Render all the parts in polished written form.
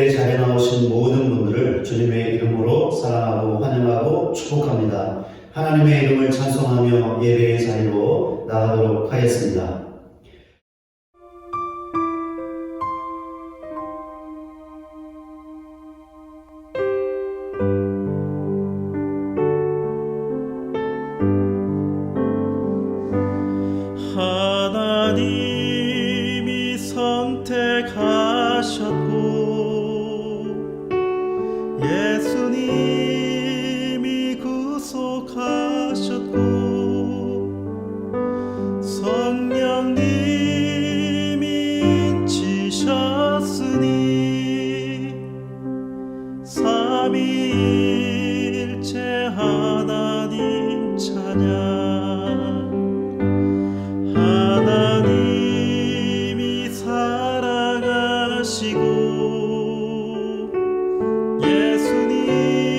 예배의 자리에 나오신 모든 분들을 주님의 이름으로 사랑하고 환영하고 축복합니다. 하나님의 이름을 찬송하며 예배의 자리로 나가도록 하겠습니다. 하나님이 선택하셨고 예수님이 구속하셨고 성령님이 지셨으니 삼위일체 하나님 찬양. 하나님이 사랑하시고 예수님이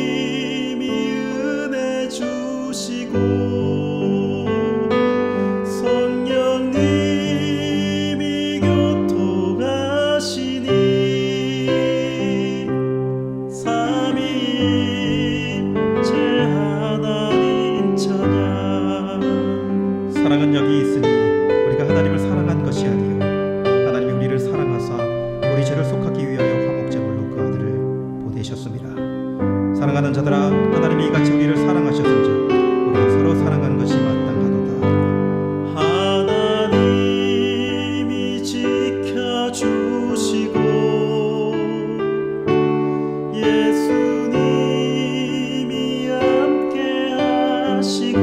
은혜 주시고 성령님이 교통하시니 삼위일체 하나님 찬양. 사랑은 여기 있으니 우리가 하나님을 사랑한 것이 아니요 하나님이 우리를 사랑하사 우리 죄를 속하기 위하여 화목제물로 그 아들을 보내셨습니다. 사랑하는 자들아, 하나님이 이같이 우리를 사랑하셨은즉 우리가 서로 사랑하는 것이 마땅하도다. 하나님이 지켜주시고 예수님이 함께하시고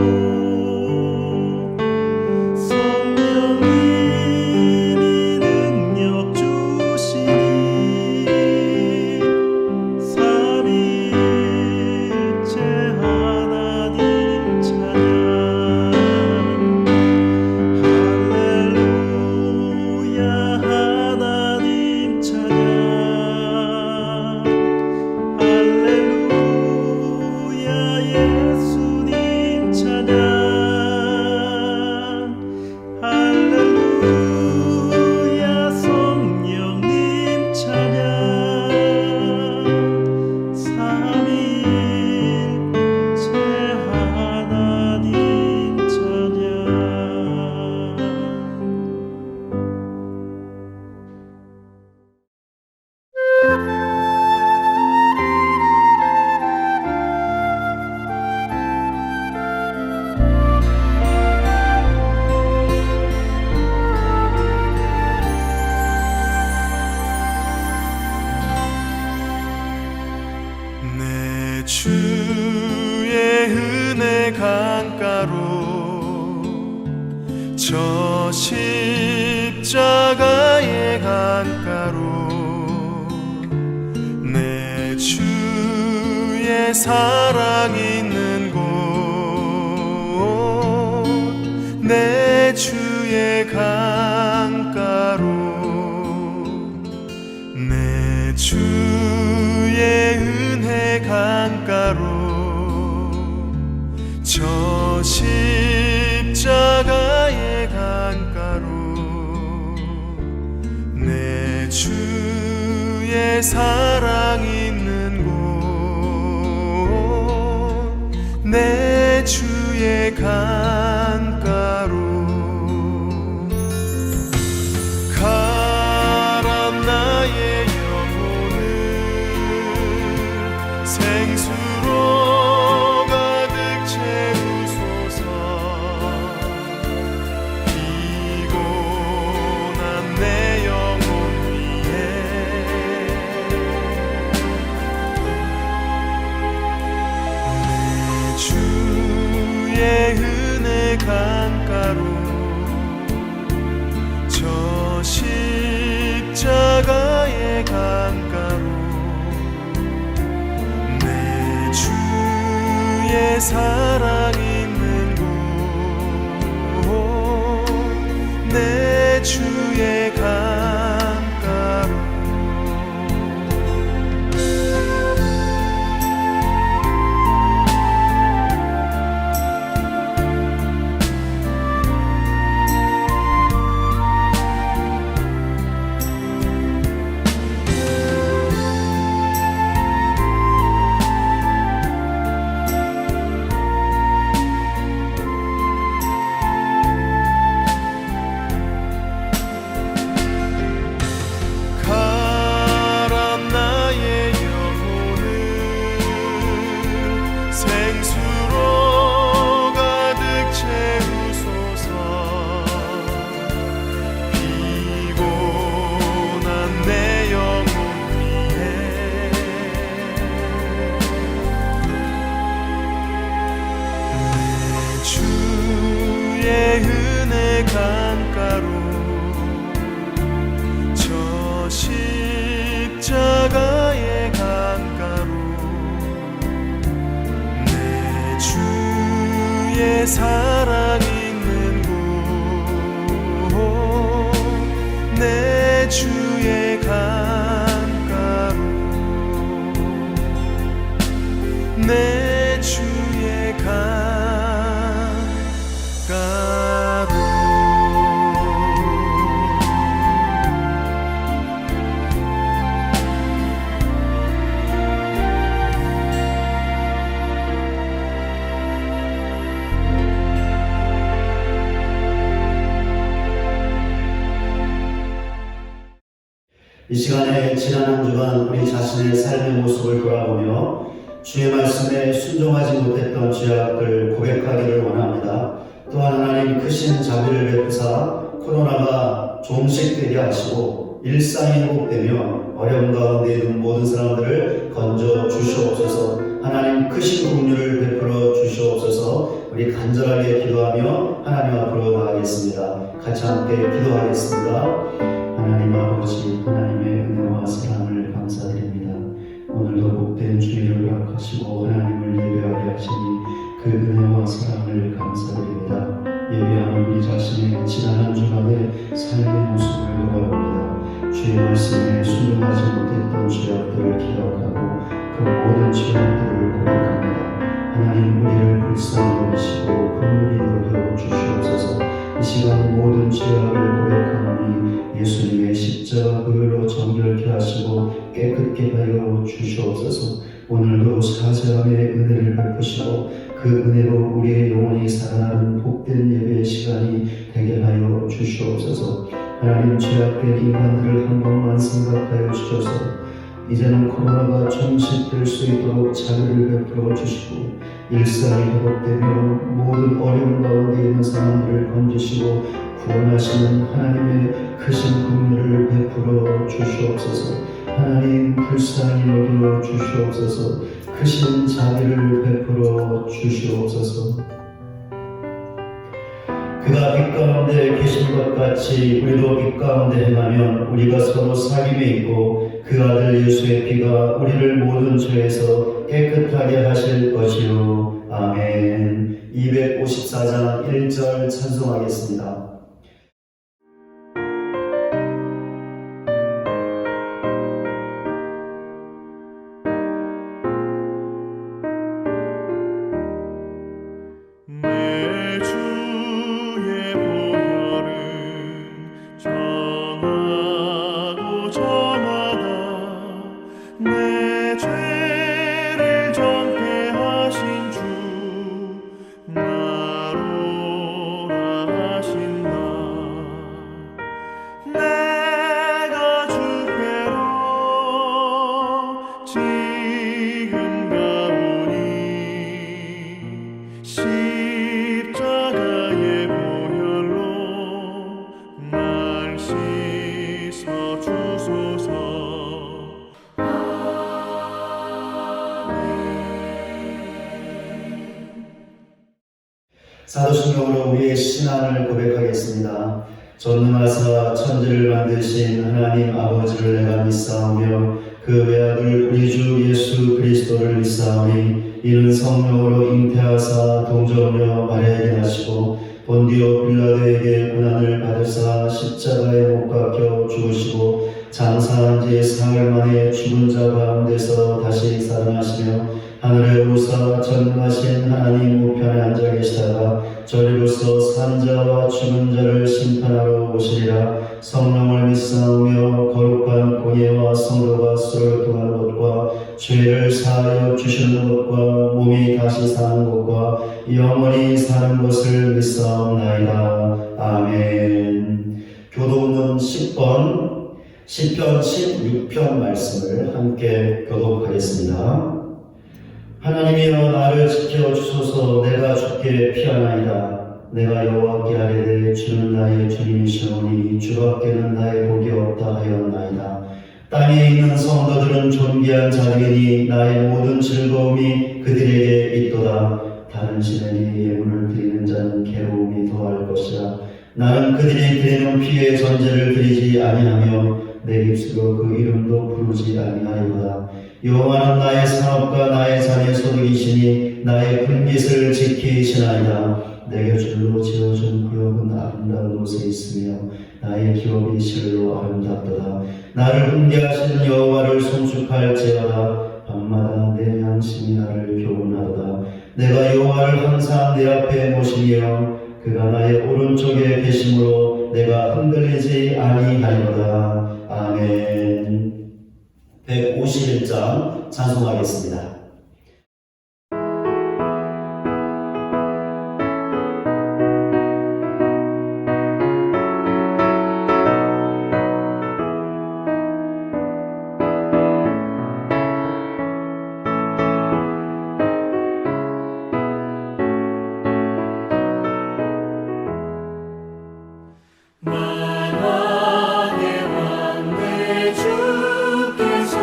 주의 은혜 강가로 저 십자가의 강가로 내 주의 사랑 있는 곳 내 주의 강가로 내 주의 은혜 강가로 저 십자가의 강가로 내 주의 사랑 있는 곳 내 주의 강가로 가람 나의 생수로 가득 채우소서. 피곤한 내 영혼 위에 내 주의 은혜 강가로 저 십자가의 강가로 주의 사랑 있는 곳 내 주의 강가로 주의 강가로 저 십자가의 강가로 내 주의 사랑 있는 곳 내 주의 강가로 내 주의 강가로 이 시간에 지난 한 주간 우리 자신의 삶의 모습을 돌아보며 주의 말씀에 순종하지 못했던 죄악들 고백하기를 원합니다. 또한 하나님 크신 자비를 베푸사 코로나가 종식되게 하시고 일상이 회복되며 어려움 가운데 있는 모든 사람들을 건져 주시옵소서. 하나님 크신 긍휼을 베풀어 주시옵소서. 우리 간절하게 기도하며 하나님 앞으로 나가겠습니다. 같이 함께 기도하겠습니다. 하나님 아버지, 하나님의 은혜와 사랑을 감사드립니다. 오늘도 복된 주일을 허락하시고 하나님을 예배하게 하시니 그 은혜와 사랑을 감사드립니다. 예배하는 우리 자신의 지난 한 주간의 삶의 모습을 돌아봅니다. 주의 말씀에 순종하지 못했던 죄악들을 기억하고 그 모든 죄악들을 고백합니다. 하나님 우리를 불쌍히 여기시고 긍휼히 여겨 주시옵소서. 이 시간 모든 죄악을 고백하노니 예수님의 십자가 그 일로 정결케 하시고 깨끗게 하여 주시옵소서. 오늘도 사사함의 은혜를 베푸시고 그 은혜로 우리의 영혼이 살아나는 복된 예배의 시간이 되게 하여 주시옵소서. 하나님 죄악된 인간들을 한 번만 생각하여 주셔서 이제는 코로나가 종식될 수 있도록 자비를 베풀어 주시고 일상이 회복되며 모든 어려움 가운데 있는 사람들을 건지시고 구원하시는 하나님의 크신 긍휼을 베풀어 주시옵소서. 하나님 불쌍히 여겨 주시옵소서. 크신 자비를 베풀어 주시옵소서. 그가 빛 가운데 계신 것 같이 우리도 빛 가운데 행하면 우리가 서로 사귐에 있고 그 아들 예수의 피가 우리를 모든 죄에서 깨끗하게 하실 것이요. 아멘. 254장 1절 찬송하겠습니다. 내 죄를 정죄하신 주 나로라 하신 나 내가 주께로 지금 가오니 십자가의 보혈로 날 씻어 주소서. 사도신경으로 우리의 신앙을 고백하겠습니다. 전능하사 천지를 만드신 하나님 아버지를 내가 믿사오며 그 외아들 우리 주 예수 그리스도를 믿사오니 이는 성령으로 잉태하사 동정녀 마리아에게 나시고 본디오 빌라도에게 고난을 받으사 십자가에 못 박혀 죽으시고 장사한 지 사흘 만에 죽은 자 가운데서 다시 살아나시며 하늘에 오르사 전능하신 하나님 우편에 앉아 계시다가 저리로서 산 자와 죽은 자를 심판하러 오시리라. 성령을 믿사오며 거룩한 공예와 성도가 서로를 통하는 것과 죄를 사하여 주시는 것과 몸이 다시 사는 것과 영원히 사는 것을 믿사옵나이다. 아멘. 교독문 10번 시편 16편 말씀을 함께 교독하겠습니다. 하나님이여 나를 지켜주소서. 내가 주께 피하나이다. 내가 여호와께 아뢰되 주는 나의 주님이시오니 주밖에는 나의 복이 없다 하였나이다. 땅에 있는 성도들은 존귀한 자들이니 나의 모든 즐거움이 그들에게 있도다. 다른 신에게 예물을 드리는 자는 괴로움이 더할 것이라. 나는 그들이 드리는 피의 전제를 드리지 아니하며 내 입술로 그 이름도 부르지 아니하리로다. 여호와는 나의 산업과 나의 잔의 소득이시니 나의 분깃을 지키시나이다. 내게 줄로 지어준 구역은 아름다운 곳에 있으며 나의 기업이 실로 아름답도다. 나를 훈계하시는 여호와를 송축할지어다. 밤마다 내 양심이 나를 교훈하도다. 내가 여호와를 항상 내 앞에 모시며 그가 나의 오른쪽에 계심으로 내가 흔들리지 아니하리로다. 아멘. 151장 찬송하겠습니다. 만왕의 왕 내 주께서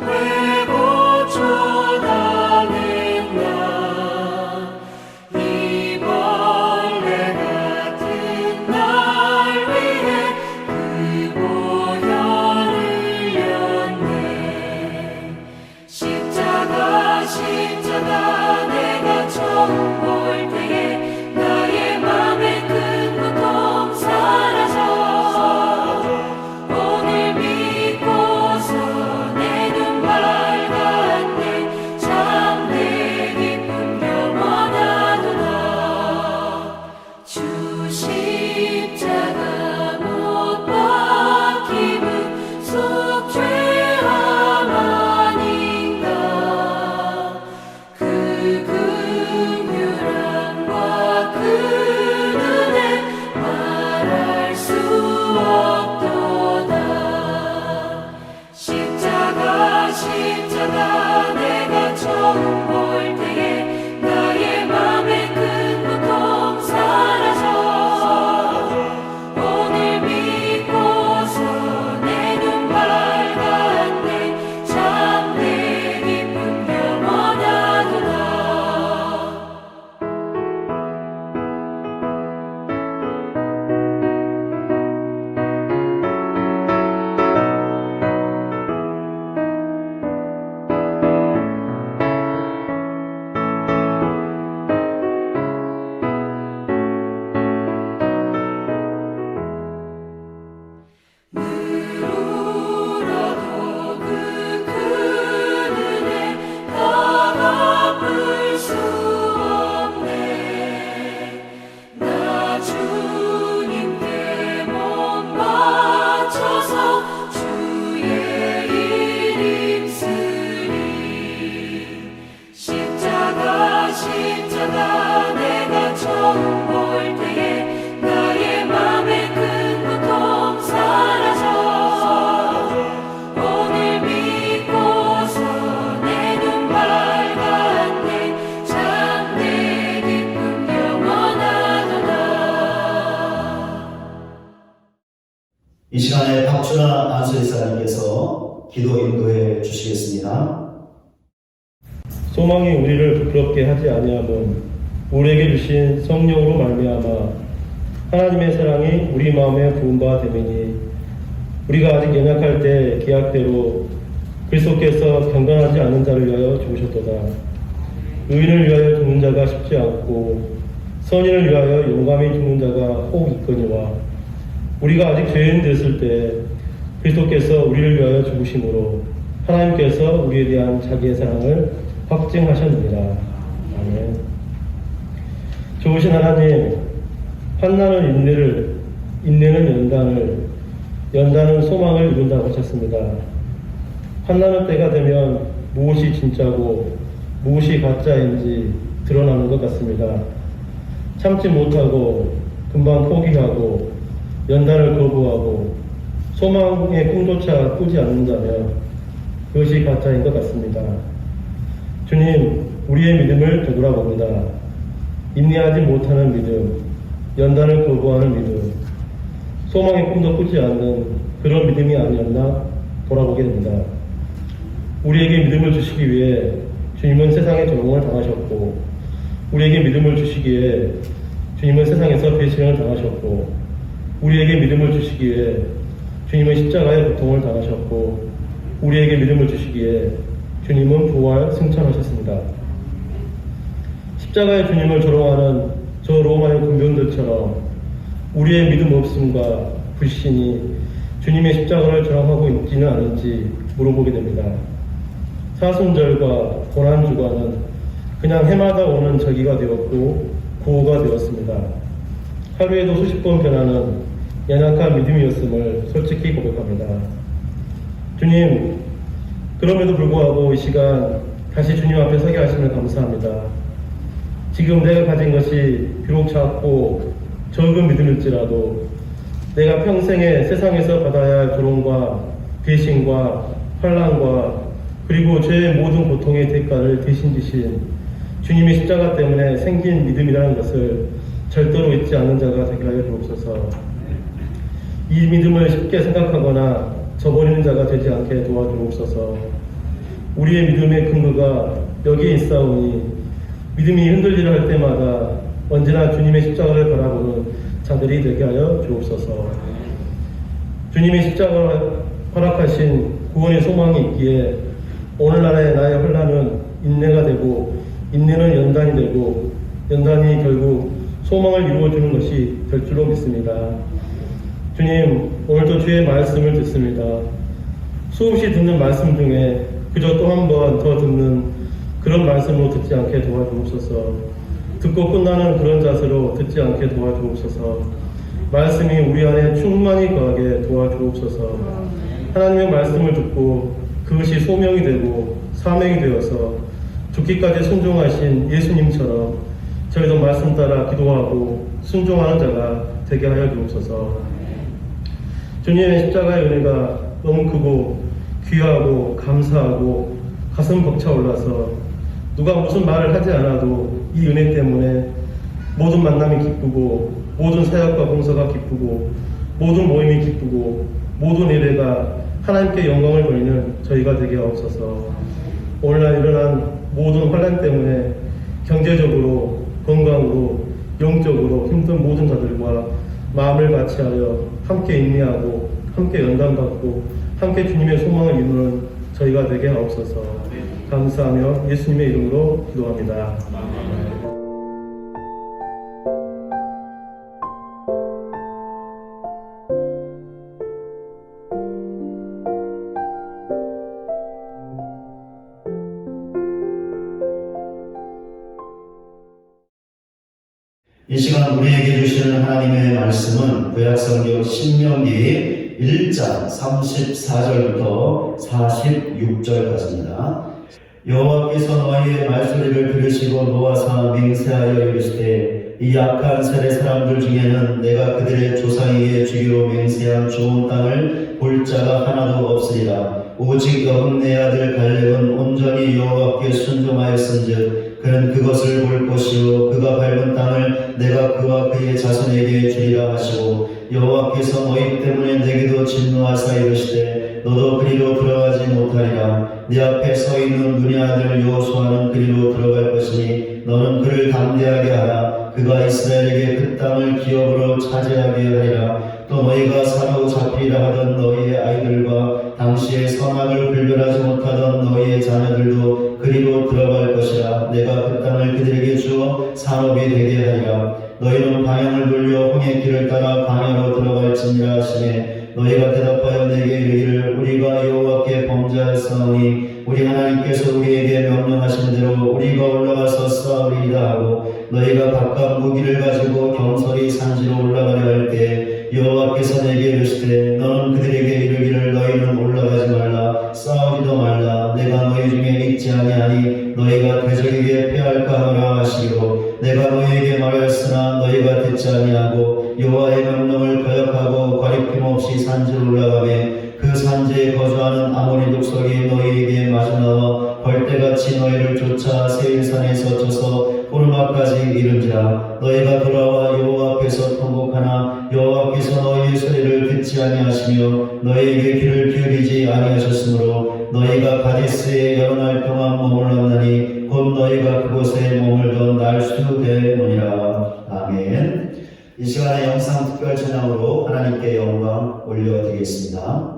왜 고쳐당했나. 이 벌레 같은 날 위해 그 보혈을 흘렸네. 십자가 내가 처음 볼 때에 나의 맘에 큰 고통 사라져. 오늘 믿고서 내 눈 밝았네. 참 내 기쁨 영원하도다. 주 십자가 못 박힘은 속죄함 아닌가. 그 긍휼함과 그 은혜 말할 수 없도다. 십자가 내가 처음 볼 때에 나의 맘에 큰 고통 사라져. 오늘 믿고서 내 눈 밝았네. 참 내 기쁨 영원하도다. 울어도 그 큰 은혜 다 갚을 수 없네. 나 주님께 몸 바쳐서 주의 일 힘쓰리. 십자가 내가 처음 볼 때에 나의 맘에 큰 고통 사라져. 오늘 믿고서 내 눈 밝았네. 참 내 기쁨 영원하도다. 이 시간에 박준아 안수리사님께서 기도 인도해 주시겠습니다. 소망이 우리를 부끄럽게 하지 아니함은 우리에게 주신 성령으로 말미암아 하나님의 사랑이 우리 마음에 부은 바 되매니 우리가 아직 연약할 때 계약대로 그리스도께서 경건하지 않는 자를 위하여 죽으셨도다. 의인을 위하여 죽는 자가 쉽지 않고 선인을 위하여 용감히 죽는 자가 혹 있거니와 우리가 아직 죄인 됐을 때 그리스도께서 우리를 위하여 죽으심으로 하나님께서 우리에 대한 자기의 사랑을 확증하셨느니라. 아멘. 좋으신 하나님, 환난은 인내는 연단은 소망을 이룬다고 하셨습니다. 환난의 때가 되면 무엇이 진짜고 무엇이 가짜인지 드러나는 것 같습니다. 참지 못하고 금방 포기하고 연단을 거부하고 소망의 꿈조차 꾸지 않는다면 그것이 가짜인 것 같습니다. 주님, 우리의 믿음을 되돌아봅니다. 인내하지 못하는 믿음, 연단을 거부하는 믿음, 소망의 꿈도 꾸지 않는 그런 믿음이 아니었나 돌아보게 됩니다. 우리에게 믿음을 주시기 위해 주님은 세상에 조롱을 당하셨고, 우리에게 믿음을 주시기에 주님은 세상에서 배신을 당하셨고, 우리에게 믿음을 주시기에 주님은 십자가의 고통을 당하셨고 우리에게 믿음을 주시기에 주님은 부활 승천하셨습니다. 십자가의 주님을 조롱하는 저 로마의 군병들처럼 우리의 믿음 없음과 불신이 주님의 십자가를 조롱하고 있지는 않은지 물어보게 됩니다. 사순절과 고난주간은 그냥 해마다 오는 절기가 되었고 구호가 되었습니다. 하루에도 수십 번 변하는 연약한 믿음이었음을 솔직히 고백합니다. 주님, 그럼에도 불구하고 이 시간 다시 주님 앞에 서게 하심을 감사합니다. 지금 내가 가진 것이 비록 작고 적은 믿음일지라도 내가 평생에 세상에서 받아야 할 조롱과 배신과 환난과 그리고 죄의 모든 고통의 대가를 대신 지신 주님의 십자가 때문에 생긴 믿음이라는 것을 절대로 잊지 않는 자가 되게 하여 주옵소서. 이 믿음을 쉽게 생각하거나 저버리는 자가 되지 않게 도와주옵소서. 우리의 믿음의 근거가 여기에 있사오니 믿음이 흔들리려 할 때마다 언제나 주님의 십자가를 바라보는 자들이 되게 하여 주옵소서. 주님의 십자가를 허락하신 구원의 소망이 있기에 오늘날의 나의 혼란은 인내가 되고 인내는 연단이 되고 연단이 결국 소망을 이루어주는 것이 될 줄로 믿습니다. 주님, 오늘도 주의 말씀을 듣습니다. 수없이 듣는 말씀 중에 그저 또 한 번 더 듣는 그런 말씀으로 듣지 않게 도와주옵소서. 듣고 끝나는 그런 자세로 듣지 않게 도와주옵소서. 말씀이 우리 안에 충만히 거하게 도와주옵소서. 하나님의 말씀을 듣고 그것이 소명이 되고 사명이 되어서 죽기까지 순종하신 예수님처럼 저희도 말씀 따라 기도하고 순종하는 자가 되게 하여 주옵소서. 주님의 십자가의 은혜가 너무 크고 귀하고 감사하고 가슴 벅차올라서 누가 무슨 말을 하지 않아도 이 은혜 때문에 모든 만남이 기쁘고 모든 사역과 봉사가 기쁘고 모든 모임이 기쁘고 모든 예배가 하나님께 영광을 돌리는 저희가 되게 하옵소서. 오늘날 일어난 모든 환난 때문에 경제적으로 건강으로 영적으로 힘든 모든 자들과 마음을 같이하여 함께 인내하고 함께 연단받고 함께 주님의 소망을 이루는 저희가 되게 하옵소서. 감사하며 예수님의 이름으로 기도합니다. 이 시간 우리에게 주시는 하나님의 말씀은 구약성경 신명기 1장 34절부터 46절까지입니다. 여호와께서 너희의 말소리를 들으시고 노하사 맹세하여 이르시되 이 악한 세대 사람들 중에는 내가 그들의 조상에게 주기로 맹세한 좋은 땅을 볼 자가 하나도 없으리라. 오직 여분네 아들 갈렙은 온전히 여호와께 순종하였은즉 그는 그것을 볼 것이요 그가 밟은 땅을 내가 그와 그의 자손에게 주리라 하시고 여호와께서 너희 때문에 내게도 진노하사 이르시되 너도 그리로 들어가지 못하리라. 네 앞에 서 있는 눈의 아들 여호수아는 그리로 들어갈 것이니 너는 그를 담대하게 하라. 그가 이스라엘에게 그 땅을 기업으로 차지하게 하리라. 또 너희가 사로잡히라 하던 너희의 아이들과 당시의 선악을 분별하지 못하던 너희의 자녀들도 그리로 들어갈 것이라. 내가 그 땅을 그들에게 주어 산업이 되게 하리라. 너희는 방향을 돌려 홍해 길을 따라 광야로 들어갈지니라 하시매 너희가 대답하여 내게 이르기를 우리가 여호와께 범죄하였사오니 우리 하나님께서 우리에게 명령하신 대로 우리가 올라가서 싸우리이다 하고 너희가 각각 무기를 가지고 경솔히 산지로 올라가려 할 때 여호와께서 내게 이르시되 너는 그들에게 이르기를 너희는 올라가지 말라 싸우지도 말라 내가 너희 중에 있지 아니하니 너희가 대적에게 패할까 하노라 하시기로 내가 너희에게 말하였으나 너희가 듣지 아니하고 여호와의 명령을 거역하고 거리낌 없이 산지로 올라가매 그 산지에 거주하는 아모리 족속이 너희에게 마주나와 벌떼같이 너희를 쫓아 세일산에서 져서 호르마까지 이른지라. 너희가 돌아와 여호와 앞에서 통곡하나 여호와께서 너희의 소리를 듣지 아니하시며 너희에게 귀를 기울이지 아니하셨으므로 너희가 가데스에 여러 날 동안 머물렀나니 곧 너희가 그곳에 머물던 날수 되노니라. 아멘. 이 시간에 영상 특별 찬양으로 하나님께 영광 올려드리겠습니다.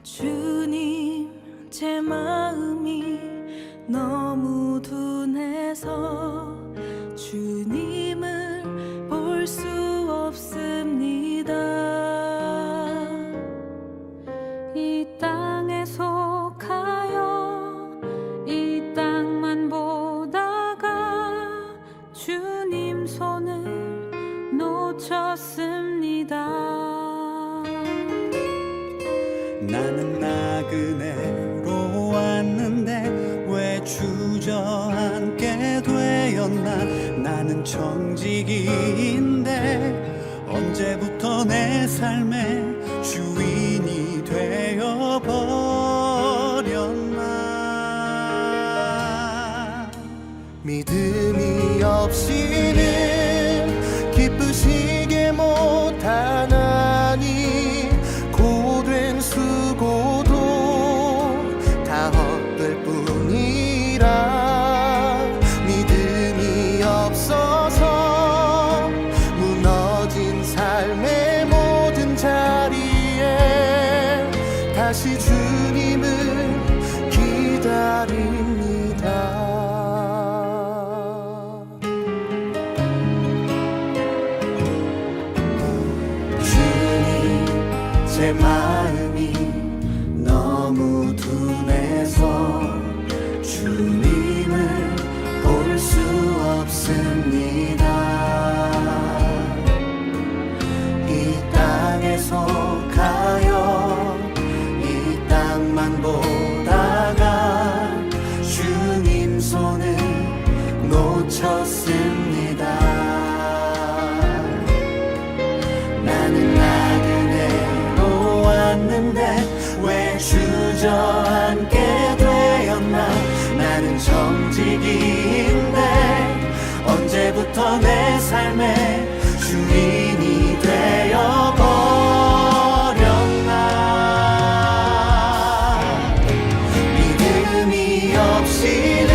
주님, 제 마음이 너무 둔해서 주님을 볼 수 없습니다. 이 땅에 속하여 이 땅만 보다가 주님 손을 놓쳤습니다. 나는 나그네로 왔는데 왜 주저앉게 되었나. 나는 청지기인데 언제부터 내 삶의 주인이 되어버렸나. 믿음이 없이는 기쁘시게 못하나니 고된 수고도 다 헛될 뿐이라. 믿음이 없어서 무너진 삶의 모든 자리에 다시 주님을 기다립니다. 제 마음이 너무 둔해서 주님을 볼 수 없습니다. 이 땅에 속하여 이 땅만 보다가 주님 손을 놓쳤습니다. 나는 나그네로 왔는데 왜 주저앉게 되었나. 나는 정직인데 언제부터 내 삶의 주인이 되어버렸나. 믿음이 없이는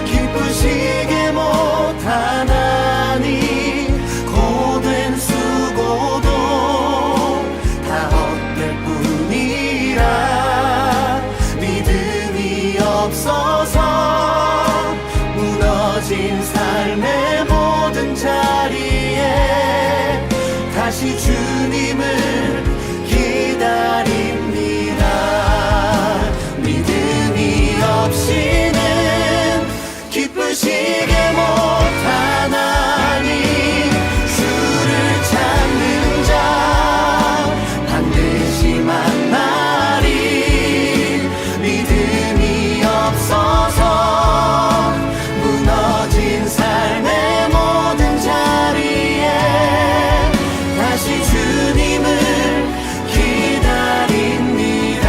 기쁘시게 못하나니 고된 수고도 다 헛될 뿐이라. 믿음이 없어서 무너진 삶의 모든 자리에 다시 주님을 기다립니다. 믿음이 없이는 기쁘시게 못하나니 주를 찾는 자 반드시 만나리. 믿음이 없어서 무너진 삶의 모든 자리에 다시 주님을 기다립니다.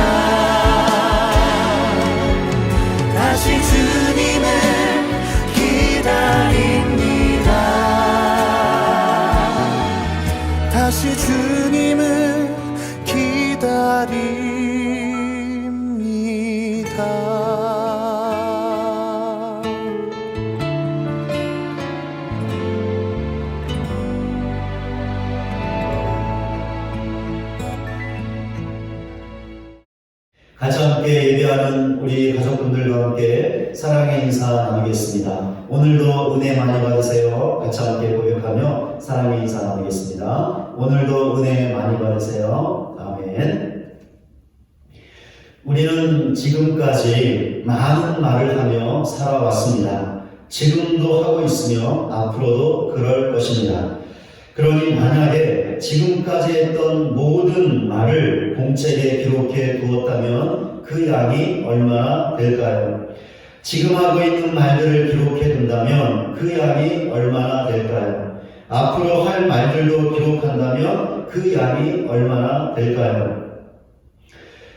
다시 주님을 기다립니다. 다시 주님을 같이 함께 예배하는 우리 가족분들과 함께 사랑의 인사 나누겠습니다. 오늘도 은혜 많이 받으세요. 같이 함께 고백하며 사랑의 인사 나누겠습니다. 오늘도 은혜 많이 받으세요. 아멘. 우리는 지금까지 많은 말을 하며 살아왔습니다. 지금도 하고 있으며 앞으로도 그럴 것입니다. 그러니 만약에 지금까지 했던 모든 말을 공책에 기록해 두었다면 그 양이 얼마나 될까요? 지금 하고 있는 말들을 기록해 둔다면 그 양이 얼마나 될까요? 앞으로 할 말들도 기록한다면 그 양이 얼마나 될까요?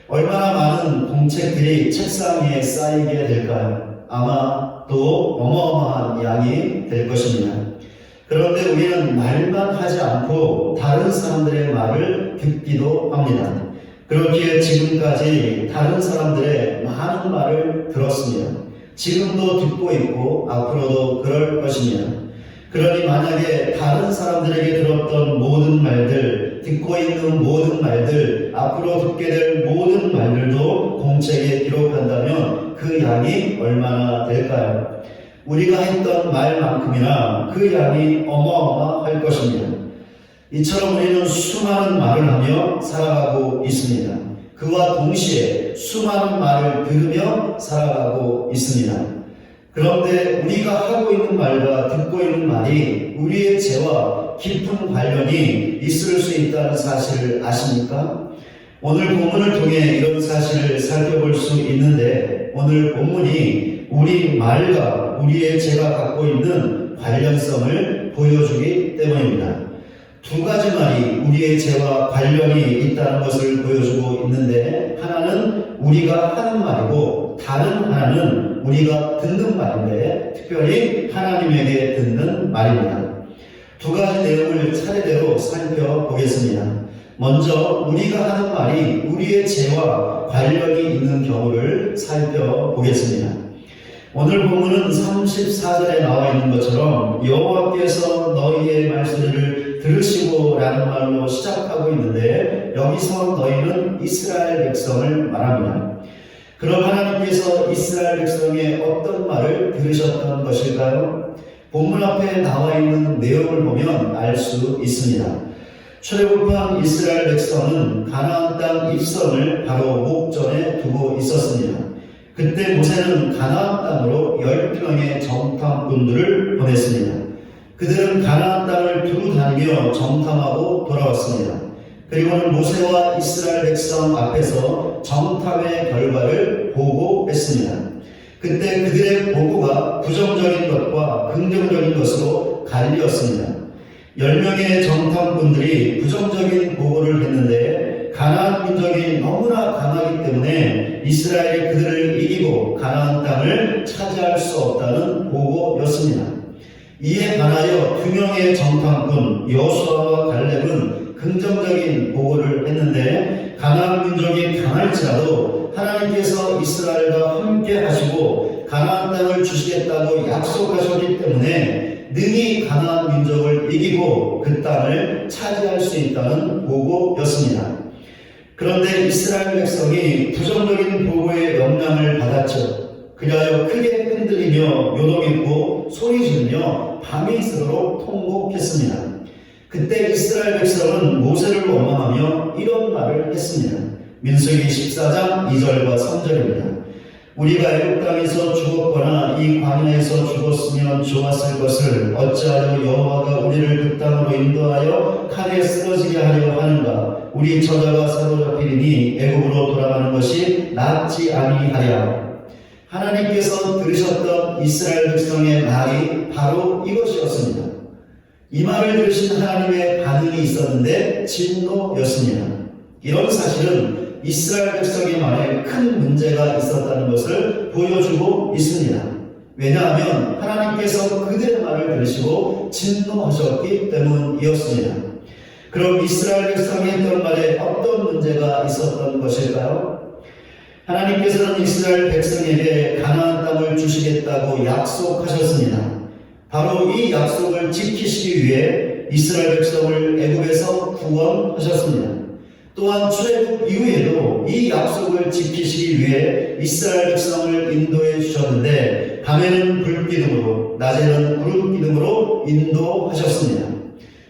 얼마나 많은 공책들이 책상 위에 쌓이게 될까요? 아마 또 어마어마한 양이 될 것입니다. 그런데 우리는 말만 하지 않고 다른 사람들의 말을 듣기도 합니다. 그렇기에 지금까지 다른 사람들의 많은 말을 들었습니다. 지금도 듣고 있고 앞으로도 그럴 것입니다. 그러니 만약에 다른 사람들에게 들었던 모든 말들, 듣고 있는 모든 말들, 앞으로 듣게 될 모든 말들도 공책에 기록한다면 그 양이 얼마나 될까요? 우리가 했던 말만큼이나 그 양이 어마어마할 것입니다. 이처럼 우리는 수많은 말을 하며 살아가고 있습니다. 그와 동시에 수많은 말을 들으며 살아가고 있습니다. 그런데 우리가 하고 있는 말과 듣고 있는 말이 우리의 죄와 깊은 관련이 있을 수 있다는 사실을 아십니까? 오늘 본문을 통해 이런 사실을 살펴볼 수 있는데 오늘 본문이 우리 말과 우리의 죄가 갖고 있는 관련성을 보여주기 때문입니다. 두 가지 말이 우리의 죄와 관련이 있다는 것을 보여주고 있는데 하나는 우리가 하는 말이고 다른 하나는 우리가 듣는 말인데 특별히 하나님에게 듣는 말입니다. 두 가지 내용을 차례대로 살펴보겠습니다. 먼저 우리가 하는 말이 우리의 죄와 관련이 있는 경우를 살펴보겠습니다. 오늘 본문은 34절에 나와 있는 것처럼 여호와께서 너희의 말소리를 들으시고 라는 말로 시작하고 있는데 여기서 너희는 이스라엘 백성을 말합니다. 그럼 하나님께서 이스라엘 백성의 어떤 말을 들으셨던 것일까요? 본문 앞에 나와 있는 내용을 보면 알 수 있습니다. 출애굽한 이스라엘 백성은 가나안 땅 입성을 바로 목전에 두고 있었습니다. 그때 모세는 가나안 땅으로 12명의 정탐꾼들을 보냈습니다. 그들은 가나안 땅을 두루 다니며 정탐하고 돌아왔습니다. 그리고는 모세와 이스라엘 백성 앞에서 정탐의 결과를 보고했습니다. 그때 그들의 보고가 부정적인 것과 긍정적인 것으로 갈리었습니다. 10명의 정탐꾼들이 부정적인 보고를 했는데 가나안 민족이 너무나 강하기 때문에 이스라엘이 그들을 이기고 가나안 땅을 차지할 수 없다는 보고였습니다. 이에 반하여 2명의 정탐꾼 여호수아와 갈렙은 긍정적인 보고를 했는데 가나안 민족이 강할지라도 하나님께서 이스라엘과 함께 하시고 가나안 땅을 주시겠다고 약속하셨기 때문에 능히 가나안 민족을 이기고 그 땅을 차지할 수 있다는 보고였습니다. 그런데 이스라엘 백성이 부정적인 보고의 영향을 받았죠. 그리하여 크게 흔들리며 요동했고 소리 지르며 밤이 새도록 통곡했습니다. 그때 이스라엘 백성은 모세를 원망하며 이런 말을 했습니다. 민수기 14장 2절과 3절입니다. 우리가 애굽 땅에서 죽었거나 이 광야에서 죽었으면 좋았을 것을 어찌하여 여호와가 우리를 그 땅으로 인도하여 칼에 쓰러지게 하려 하는가? 우리 저자가 사로잡히리니 애굽으로 돌아가는 것이 낫지 아니하랴. 하나님께서 들으셨던 이스라엘 백성의 말이 바로 이것이었습니다. 이 말을 들으신 하나님의 반응이 있었는데 진노였습니다. 이런 사실은 이스라엘 백성의 말에 큰 문제가 있었다는 것을 보여주고 있습니다. 왜냐하면 하나님께서 그들의 말을 들으시고 진노하셨기 때문이었습니다. 그럼 이스라엘 백성이 했던 말에 어떤 문제가 있었던 것일까요? 하나님께서는 이스라엘 백성에게 가나안 땅을 주시겠다고 약속하셨습니다. 바로 이 약속을 지키시기 위해 이스라엘 백성을 애굽에서 구원하셨습니다. 또한 출애굽 이후에도 이 약속을 지키시기 위해 이스라엘 백성을 인도해 주셨는데 밤에는 불기둥으로 낮에는 구름기둥으로 인도하셨습니다.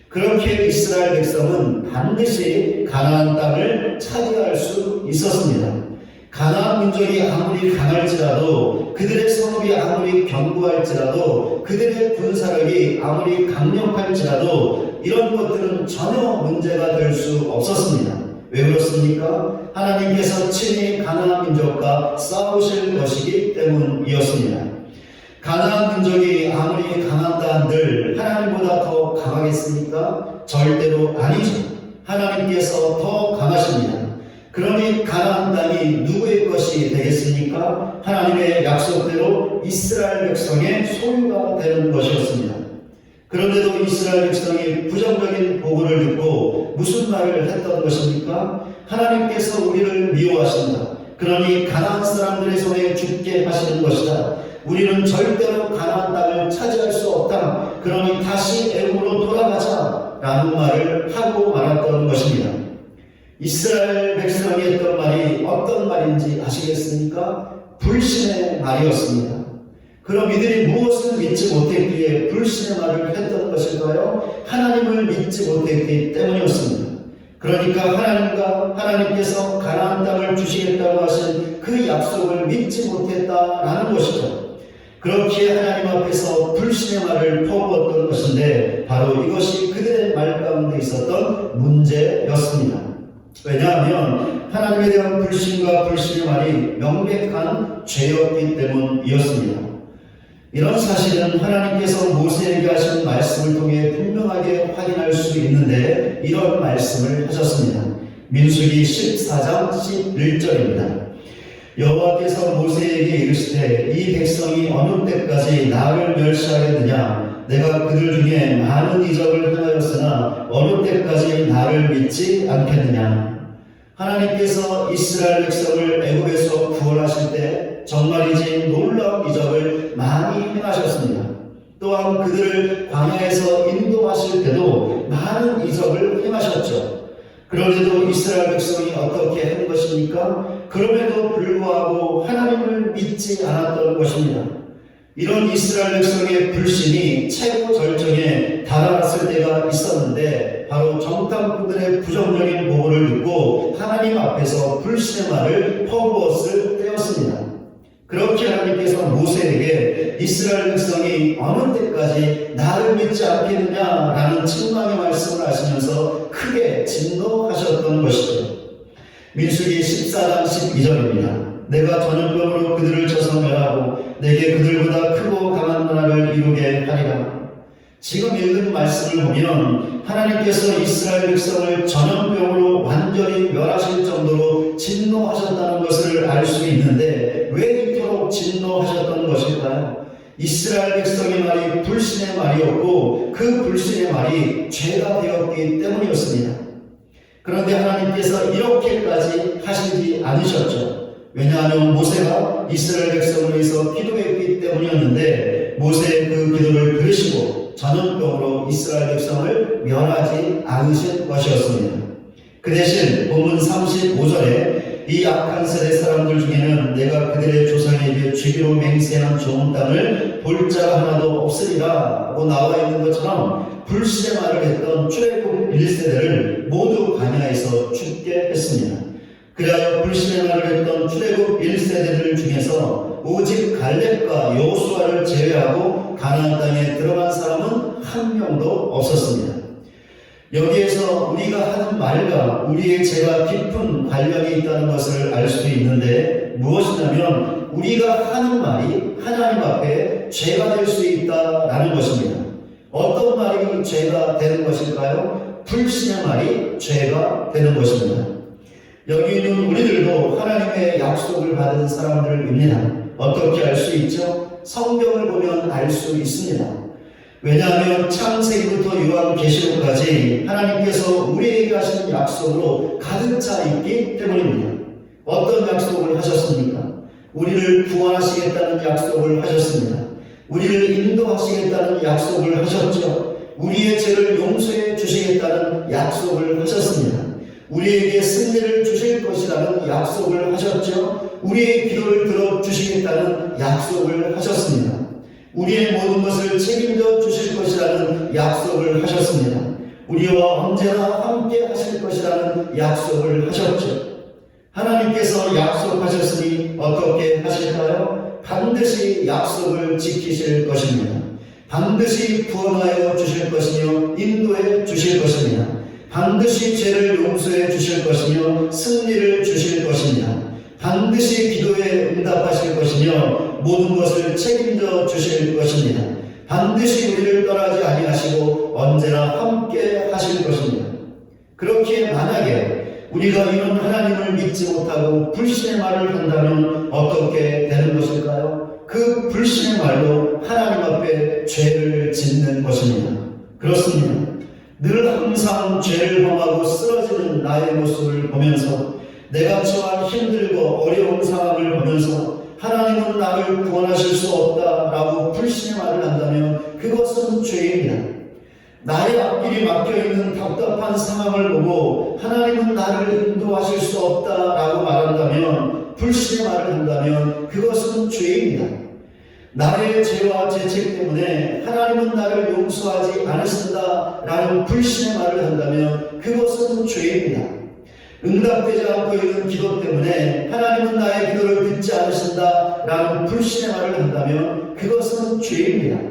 그렇게 이스라엘 백성은 반드시 가나안 땅을 차지할 수 있었습니다. 가나안 민족이 아무리 강할지라도 그들의 성읍이 아무리 견고할지라도 그들의 군사력이 아무리 강력할지라도 이런 것들은 전혀 문제가 될 수 없었습니다. 왜 그렇습니까? 하나님께서 친히 가나안 민족과 싸우실 것이기 때문이었습니다. 가나안 민족이 아무리 강한다 한들 하나님보다 더 강하겠습니까? 절대로 아니죠. 하나님께서 더 강하십니다. 그러니 가나안 땅이 누구의 것이 되겠습니까? 하나님의 약속대로 이스라엘 백성의 소유가 되는 것이었습니다. 그런데도 이스라엘 백성이 부정적인 보고를 듣고 무슨 말을 했던 것입니까? 하나님께서 우리를 미워하신다. 그러니 가나안 사람들의 손에 죽게 하시는 것이다. 우리는 절대로 가나안 땅을 차지할 수 없다. 그러니 다시 애굽으로 돌아가자. 라는 말을 하고 말았던 것입니다. 이스라엘 백성이 했던 말이 어떤 말인지 아시겠습니까? 불신의 말이었습니다. 그럼 이들이 무엇을 믿지 못했기에 불신의 말을 했던 것일까요? 하나님을 믿지 못했기 때문이었습니다. 그러니까 하나님께서 가나안 땅을 주시겠다고 하신 그 약속을 믿지 못했다라는 것이죠. 그렇기에 하나님 앞에서 불신의 말을 퍼부었던 것인데 바로 이것이 그들의 말 가운데 있었던 문제였습니다. 왜냐하면 하나님에 대한 불신과 불신의 말이 명백한 죄였기 때문이었습니다. 이런 사실은 하나님께서 모세에게 하신 말씀을 통해 분명하게 확인할 수 있는데 이런 말씀을 하셨습니다. 민수기 14장 11절입니다. 여호와께서 모세에게 이르시되 이 백성이 어느 때까지 나를 멸시하겠느냐? 내가 그들 중에 많은 이적을 행하였으나 어느 때까지 나를 믿지 않겠느냐? 하나님께서 이스라엘 백성을 애굽에서 구원하실 때 정말이지 놀라운 이적을 많이 행하셨습니다. 또한 그들을 광야에서 인도하실 때도 많은 이적을 행하셨죠. 그런데도 이스라엘 백성이 어떻게 한 것입니까? 그럼에도 불구하고 하나님을 믿지 않았던 것입니다. 이런 이스라엘 백성의 불신이 최고 절정에 달아났을 때가 있었는데 바로 정탐꾼들의 부정적인 보고를 듣고 하나님 앞에서 불신의 말을 퍼부었을 때였습니다. 그렇게 하나님께서 모세에게 이스라엘 백성이 어느 때까지 나를 믿지 않겠느냐라는 책망의 말씀을 하시면서 크게 진노하셨던 것이죠. 민수기 14장 12절입니다. 내가 전염병으로 그들을 쳐서 멸하고 내게 그들보다 크고 강한 나라를 이루게 하리라. 지금 읽은 말씀을 보면 하나님께서 이스라엘 백성을 전염병으로 완전히 멸하실 정도로 진노하셨다는 것을 알 수 있는데 왜 이토록 진노하셨던 것일까요? 이스라엘 백성의 말이 불신의 말이었고 그 불신의 말이 죄가 되었기 때문이었습니다. 그런데 하나님께서 이렇게까지 하시지 않으셨죠. 왜냐하면 모세가 이스라엘 백성을 위해서 기도했기 때문이었는데 모세의 그 기도를 들으시고 전염병으로 이스라엘 백성을 멸하지 않으신 것이었습니다. 그 대신 본문 35절에 이 악한 세대 사람들 중에는 내가 그들의 조상에게 주기로 맹세한 좋은 땅을 볼 자가 하나도 없으리라 하고 나와 있는 것처럼 불신의 말을 했던 출애굽 1세대를 모두 광야에서 죽게 했습니다. 그리하여 불신의 말을 했던 출애굽 1세대들 중에서 오직 갈렙과 여호수아를 제외하고 가나안 땅에 들어간 사람은 한 명도 없었습니다. 여기에서 우리가 하는 말과 우리의 죄가 깊은 관련이 있다는 것을 알 수 있는데 무엇이냐면 우리가 하는 말이 하나님 앞에 죄가 될 수 있다라는 것입니다. 어떤 말이 죄가 되는 것일까요? 불신의 말이 죄가 되는 것입니다. 여기 있는 우리들도 하나님의 약속을 받은 사람들입니다. 어떻게 알 수 있죠? 성경을 보면 알 수 있습니다. 왜냐하면 창세기부터 요한계시록까지 하나님께서 우리에게 하신 약속으로 가득 차 있기 때문입니다. 어떤 약속을 하셨습니까? 우리를 구원하시겠다는 약속을 하셨습니다. 우리를 인도하시겠다는 약속을 하셨죠. 우리의 죄를 용서해 주시겠다는 약속을 하셨습니다. 우리에게 승리를 주실 것이라는 약속을 하셨죠. 우리의 기도를 들어주시겠다는 약속을 하셨습니다. 우리의 모든 것을 책임져 주실 것이라는 약속을 하셨습니다. 우리와 언제나 함께 하실 것이라는 약속을 하셨죠. 하나님께서 약속하셨으니 어떻게 하실까요? 반드시 약속을 지키실 것입니다. 반드시 구원하여 주실 것이며 인도해 주실 것입니다. 반드시 죄를 용서해 주실 것이며 승리를 주실 것입니다. 반드시 기도에 응답하실 것이며 모든 것을 책임져 주실 것입니다. 반드시 우리를 떠나지 아니하시고 언제나 함께 하실 것입니다. 그렇기에 만약에 우리가 이런 하나님을 믿지 못하고 불신의 말을 한다면 어떻게 되는 것일까요? 그 불신의 말로 하나님 앞에 죄를 짓는 것입니다. 그렇습니다. 늘 항상 죄를 범하고 쓰러지는 나의 모습을 보면서 내가 처한 힘들고 어려운 상황을 보면서 하나님은 나를 구원하실 수 없다라고 불신의 말을 한다면 그것은 죄입니다. 나의 앞길이 막혀있는 답답한 상황을 보고 하나님은 나를 인도하실 수 없다라고 말한다면, 불신의 말을 한다면 그것은 죄입니다. 나의 죄와 죄책 때문에 하나님은 나를 용서하지 않으신다라는 불신의 말을 한다면 그것은 죄입니다. 응답되지 않고 있는 기도 때문에 하나님은 나의 기도를 듣지 않으신다라는 불신의 말을 한다면 그것은 죄입니다.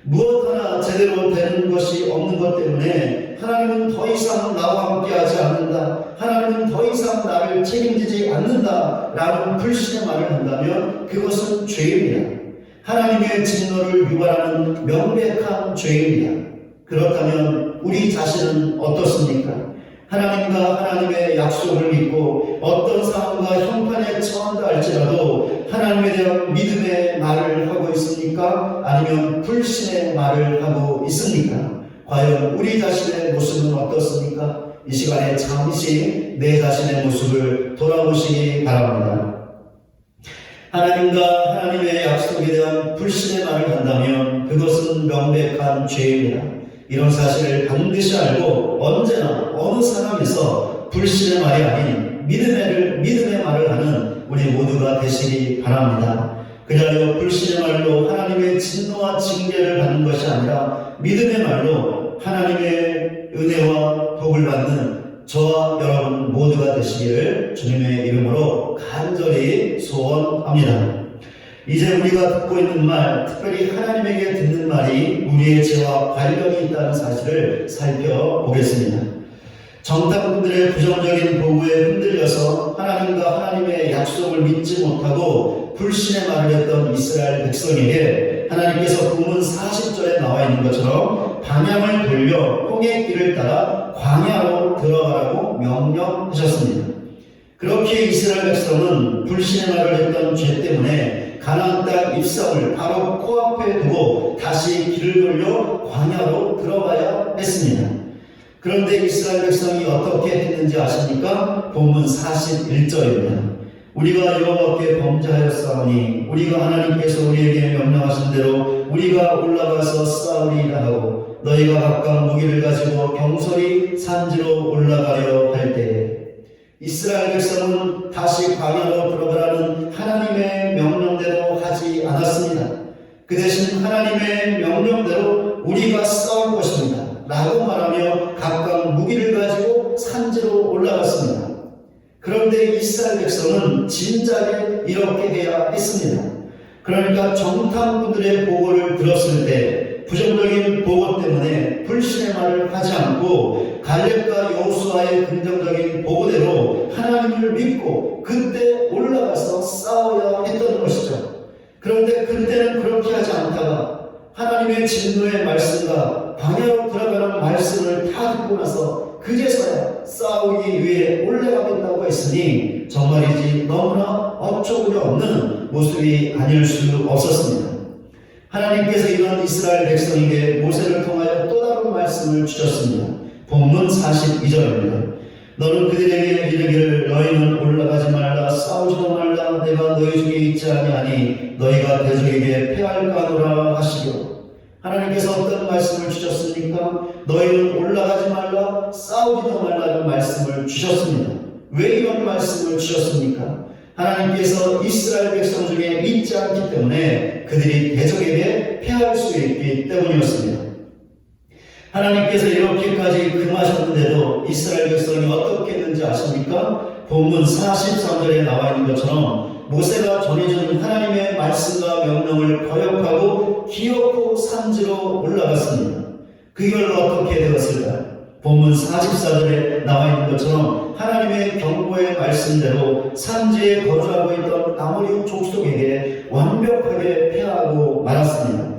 무엇 하나 제대로 되는 것이 없는 것 때문에 하나님은 더 이상 나와 함께하지 않는다, 하나님은 더 이상 나를 책임지지 않는다라는 불신의 말을 한다면 그것은 죄입니다. 하나님의 진노를 유발하는 명백한 죄입니다. 그렇다면 우리 자신은 어떻습니까? 하나님과 하나님의 약속을 믿고 어떤 상황과 형편에 처한다 할지라도 하나님에 대한 믿음의 말을 하고 있습니까? 아니면 불신의 말을 하고 있습니까? 과연 우리 자신의 모습은 어떻습니까? 이 시간에 잠시 내 자신의 모습을 돌아보시기 바랍니다. 하나님과 하나님의 약속에 대한 불신의 말을 한다면 그것은 명백한 죄입니다. 이런 사실을 반드시 알고 언제나 어느 상황에서 불신의 말이 아닌 믿음의 말을 하는 우리 모두가 되시기 바랍니다. 그리하여 불신의 말로 하나님의 진노와 징계를 받는 것이 아니라 믿음의 말로 하나님의 은혜와 복을 받는 저와 여러분 모두가 되시기를 주님의 이름으로 간절히 소원합니다. 이제 우리가 듣고 있는 말, 특별히 하나님에게 듣는 말이 우리의 죄와 관련이 있다는 사실을 살펴보겠습니다. 정탐꾼들의 부정적인 보고에 흔들려서 하나님과 하나님의 약속을 믿지 못하고 불신의 말을 했던 이스라엘 백성에게 하나님께서 본문 40절에 나와 있는 것처럼 방향을 돌려 홍해 길을 따라 광야로 들어가라고 명령하셨습니다. 그렇게 이스라엘 백성은 불신의 말을 했던 죄 때문에 가나안 땅 입성을 바로 코앞에 두고 다시 길을 돌려 광야로 들어가야 했습니다. 그런데 이스라엘 백성이 어떻게 했는지 아십니까? 본문 41절입니다. 우리가 여호와께 범죄하였사오니 우리가 하나님께서 우리에게 명령하신 대로 우리가 올라가서 싸우리라 하고 너희가 각각 무기를 가지고 경솔히 산지로 올라가려 할 때에 이스라엘 백성은 다시 광야로 들어가라는 하나님의 명령대로 하지 않았습니다. 그 대신 하나님의 명령대로 우리가 싸울 것입니다 라고 말하며 각각 무기를 가지고 산지로 올라갔습니다. 그런데 이스라엘 백성은 진작에 이렇게 해야 했습니다. 그러니까 정탐꾼들의 보고를 들었을 때 부정적인 보고 때문에 불신의 말을 하지 않고 갈렙과 여호수아의 긍정적인 보고대로 하나님을 믿고 그때 올라가서 싸워야 했던 것이죠. 그런데 그때는 그렇게 하지 않다가 하나님의 진노의 말씀과 광야로 들어가는 말씀을 다 듣고 나서 그제서야 싸우기 위해 올라가겠다고 했으니 정말이지 너무나 어처구니 없는 모습이 아닐 수 없었습니다. 하나님께서 이런 이스라엘 백성에게 모세를 통하여 또 다른 말씀을 주셨습니다. 본문 42절입니다. 너는 그들에게 이르기를 너희는 올라가지 말라 싸우지도 말라 내가 너희 중에 있지 아니하니 너희가 대적에게 패할까노라 하시고 하나님께서 어떤 말씀을 주셨습니까? 너희는 올라가지 말라 싸우지도 말라는 말씀을 주셨습니다. 왜 이런 말씀을 주셨습니까? 하나님께서 이스라엘 백성 중에 있지 않기 때문에 그들이 대적에게 패할 수 있기 때문이었습니다. 하나님께서 이렇게까지 금하셨는데도 이스라엘 백성이 어떻게 했는지 아십니까? 본문 43절에 나와 있는 것처럼 모세가 전해준 하나님의 말씀과 명령을 거역하고 기어코 산지로 올라갔습니다. 그 결과 어떻게 되었을까요? 본문 44절에 나와 있는 것처럼 하나님의 경고의 말씀대로 산지에 거주하고 있던 아모리 족속에게 완벽하게 패하고 말았습니다.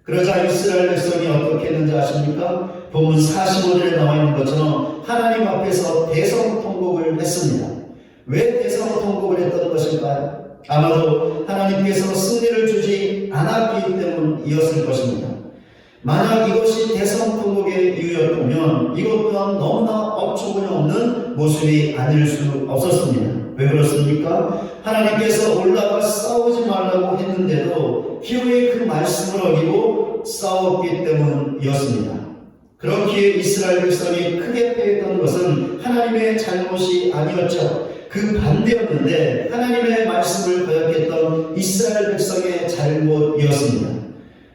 그러자 이스라엘 백성이 어떻게 했는지 아십니까? 본문 45절에 나와 있는 것처럼 하나님 앞에서 대성통곡을 했습니다. 왜 대성통곡을 했던 것일까요? 아마도 하나님께서 승리를 주지 않았기 때문이었을 것입니다. 만약 이것이 대성통곡의 이유였다면 이것 또한 너무나 어처구니없는 모습이 아닐 수 없었습니다. 왜 그렇습니까? 하나님께서 올라가 싸우지 말라고 했는데도 기호의 그 말씀을 어기고 싸웠기 때문이었습니다. 그렇기에 이스라엘 백성이 크게 패했던 것은 하나님의 잘못이 아니었죠. 그 반대였는데 하나님의 말씀을 거역했던 이스라엘 백성의 잘못이었습니다.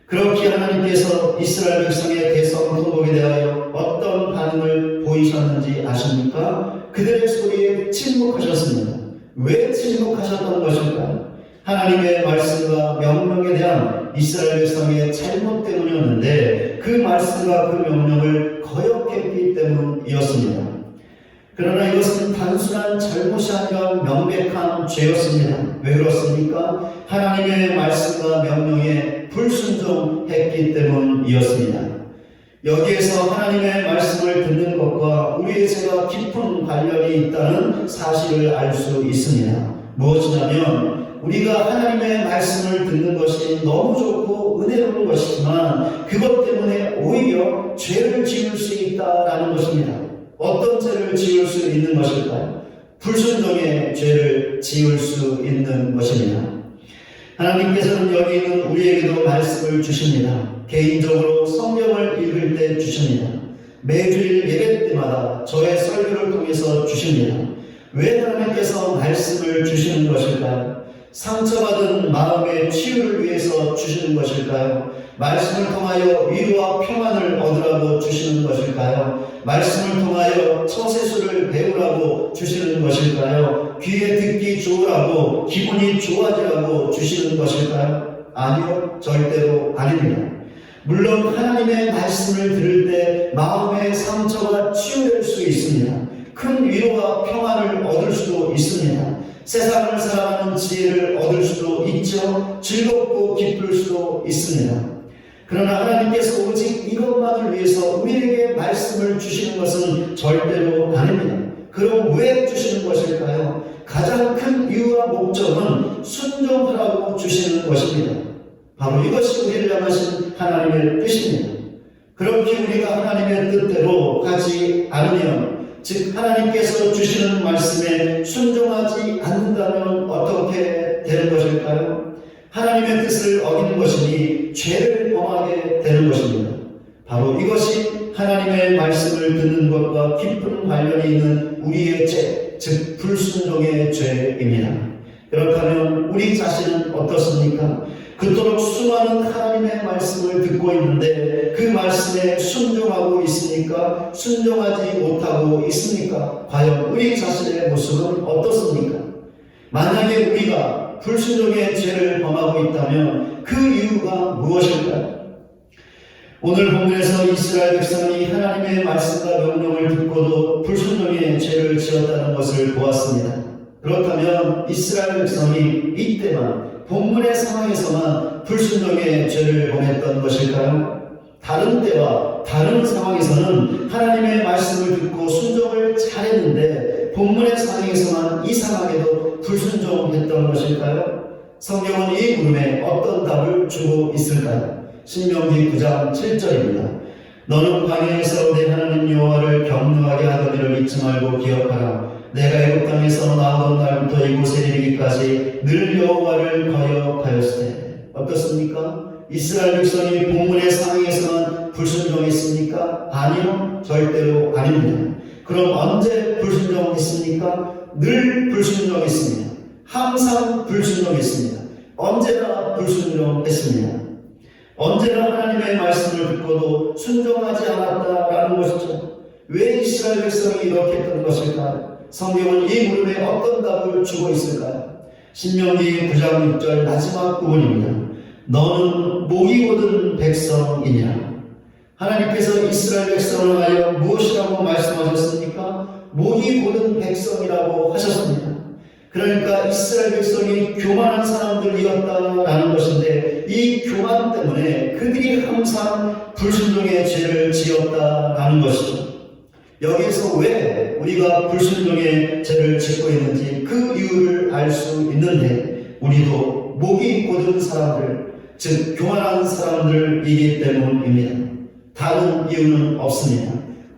그렇기에 하나님께서 이스라엘 백성의 대성통곡에 대하여 어떤 반응을 보이셨는지 아십니까? 그들의 소리에 침묵하셨습니다. 왜 침묵하셨던 것일까요? 하나님의 말씀과 명령에 대한 이스라엘 백성의 잘못 때문이었는데 그 말씀과 그 명령을 거역했기 때문이었습니다. 그러나 이것은 단순한 잘못이 아니라 명백한 죄였습니다. 왜 그렇습니까? 하나님의 말씀과 명령에 불순종했기 때문이었습니다. 여기에서 하나님의 말씀을 듣는 것과 우리의 죄가 깊은 관련이 있다는 사실을 알 수 있습니다. 무엇이냐면 우리가 하나님의 말씀을 듣는 것이 너무 좋고 은혜로운 것이지만 그것 때문에 오히려 죄를 지을 수 있다라는 것입니다. 어떤 죄를 지을 수 있는 것일까요? 불순종의 죄를 지을 수 있는 것입니다. 하나님께서는 여기 있는 우리에게도 말씀을 주십니다. 개인적으로 성경을 읽을 때 주십니다. 매주일 예배 때마다 저의 설교를 통해서 주십니다. 왜 하나님께서 말씀을 주시는 것일까요? 상처받은 마음의 치유를 위해서 주시는 것일까요? 말씀을 통하여 위로와 평안을 얻으라고 주시는 것일까요? 말씀을 통하여 처세술을 배우라고 주시는 것일까요? 귀에 듣기 좋으라고 기분이 좋아지라고 주시는 것일까요? 아니요, 절대로 아닙니다. 물론 하나님의 말씀을 들을 때 마음의 상처가 치유될 수 있습니다. 큰 위로와 평안을 얻을 수도 있습니다. 세상을 살아가는 지혜를 얻을 수도 있죠. 즐겁고 기쁠 수도 있습니다. 그러나 하나님께서 오직 이것만을 위해서 우리에게 말씀을 주시는 것은 절대로 아닙니다. 그럼 왜 주시는 것일까요? 가장 큰 이유와 목적은 순종하라고 주시는 것입니다. 바로 이것이 우리를 향하신 하나님의 뜻입니다. 그렇게 우리가 하나님의 뜻대로 가지 않으면 즉 하나님께서 주시는 말씀에 순종하지 않는다면 어떻게 되는 것일까요? 하나님의 뜻을 어기는 것이니 죄를 범하게 되는 것입니다. 바로 이것이 하나님의 말씀을 듣는 것과 깊은 관련이 있는 우리의 죄, 즉 불순종의 죄입니다. 그렇다면 우리 자신은 어떻습니까? 그토록 수많은 하나님의 말씀을 듣고 있는데 그 말씀에 순종하고 있습니까? 순종하지 못하고 있습니까? 과연 우리 자신의 모습은 어떻습니까? 만약에 우리가 불순종의 죄를 범하고 있다면 그 이유가 무엇일까요? 오늘 본문에서 이스라엘 백성이 하나님의 말씀과 명령을 듣고도 불순종의 죄를 지었다는 것을 보았습니다. 그렇다면 이스라엘 백성이 이때만 본문의 상황에서만 불순종의 죄를 범했던 것일까요? 다른 때와 다른 상황에서는 하나님의 말씀을 듣고 순종을 잘했는데 본문의 상황에서만 이상하게도 불순종했던 것일까요? 성경은 이 물음에 어떤 답을 주고 있을까요? 신명기 9장 7절입니다. 너는 광야에서 내 하나님 여호와를 경노하게 하던 일을 잊지 말고 기억하라. 내가 애굽 땅에서 나오던 날부터 이곳에 이르기까지 늘 여호와를 거역하였으되. 어떻습니까? 이스라엘 백성이 본문의 상황에서만 불순종했습니까? 아니요, 절대로 아닙니다. 그럼 언제 불순종했습니까? 늘 불순종했습니다. 항상 불순종했습니다. 언제나 불순종했습니다. 언제나 하나님의 말씀을 듣고도 순종하지 않았다라는 것이죠. 왜 이스라엘 백성이 이렇게 했던 것일까요? 성경은 이 물음에 어떤 답을 주고 있을까요? 신명기 9장 6절 마지막 부분입니다. 너는 목이 곧은 백성이냐? 하나님께서 이스라엘 백성을 하여 무엇이라고 말씀하셨습니까? 목이 곧은 백성이라고 하셨습니다. 그러니까 이스라엘 백성이 교만한 사람들이었다라는 것인데 이 교만 때문에 그들이 항상 불순종의 죄를 지었다라는 것이죠. 여기에서 왜 우리가 불순종의 죄를 짓고 있는지 그 이유를 알 수 있는데, 우리도 목이 곧은 사람들, 즉 교만한 사람들이기 때문입니다. 다른 이유는 없습니다.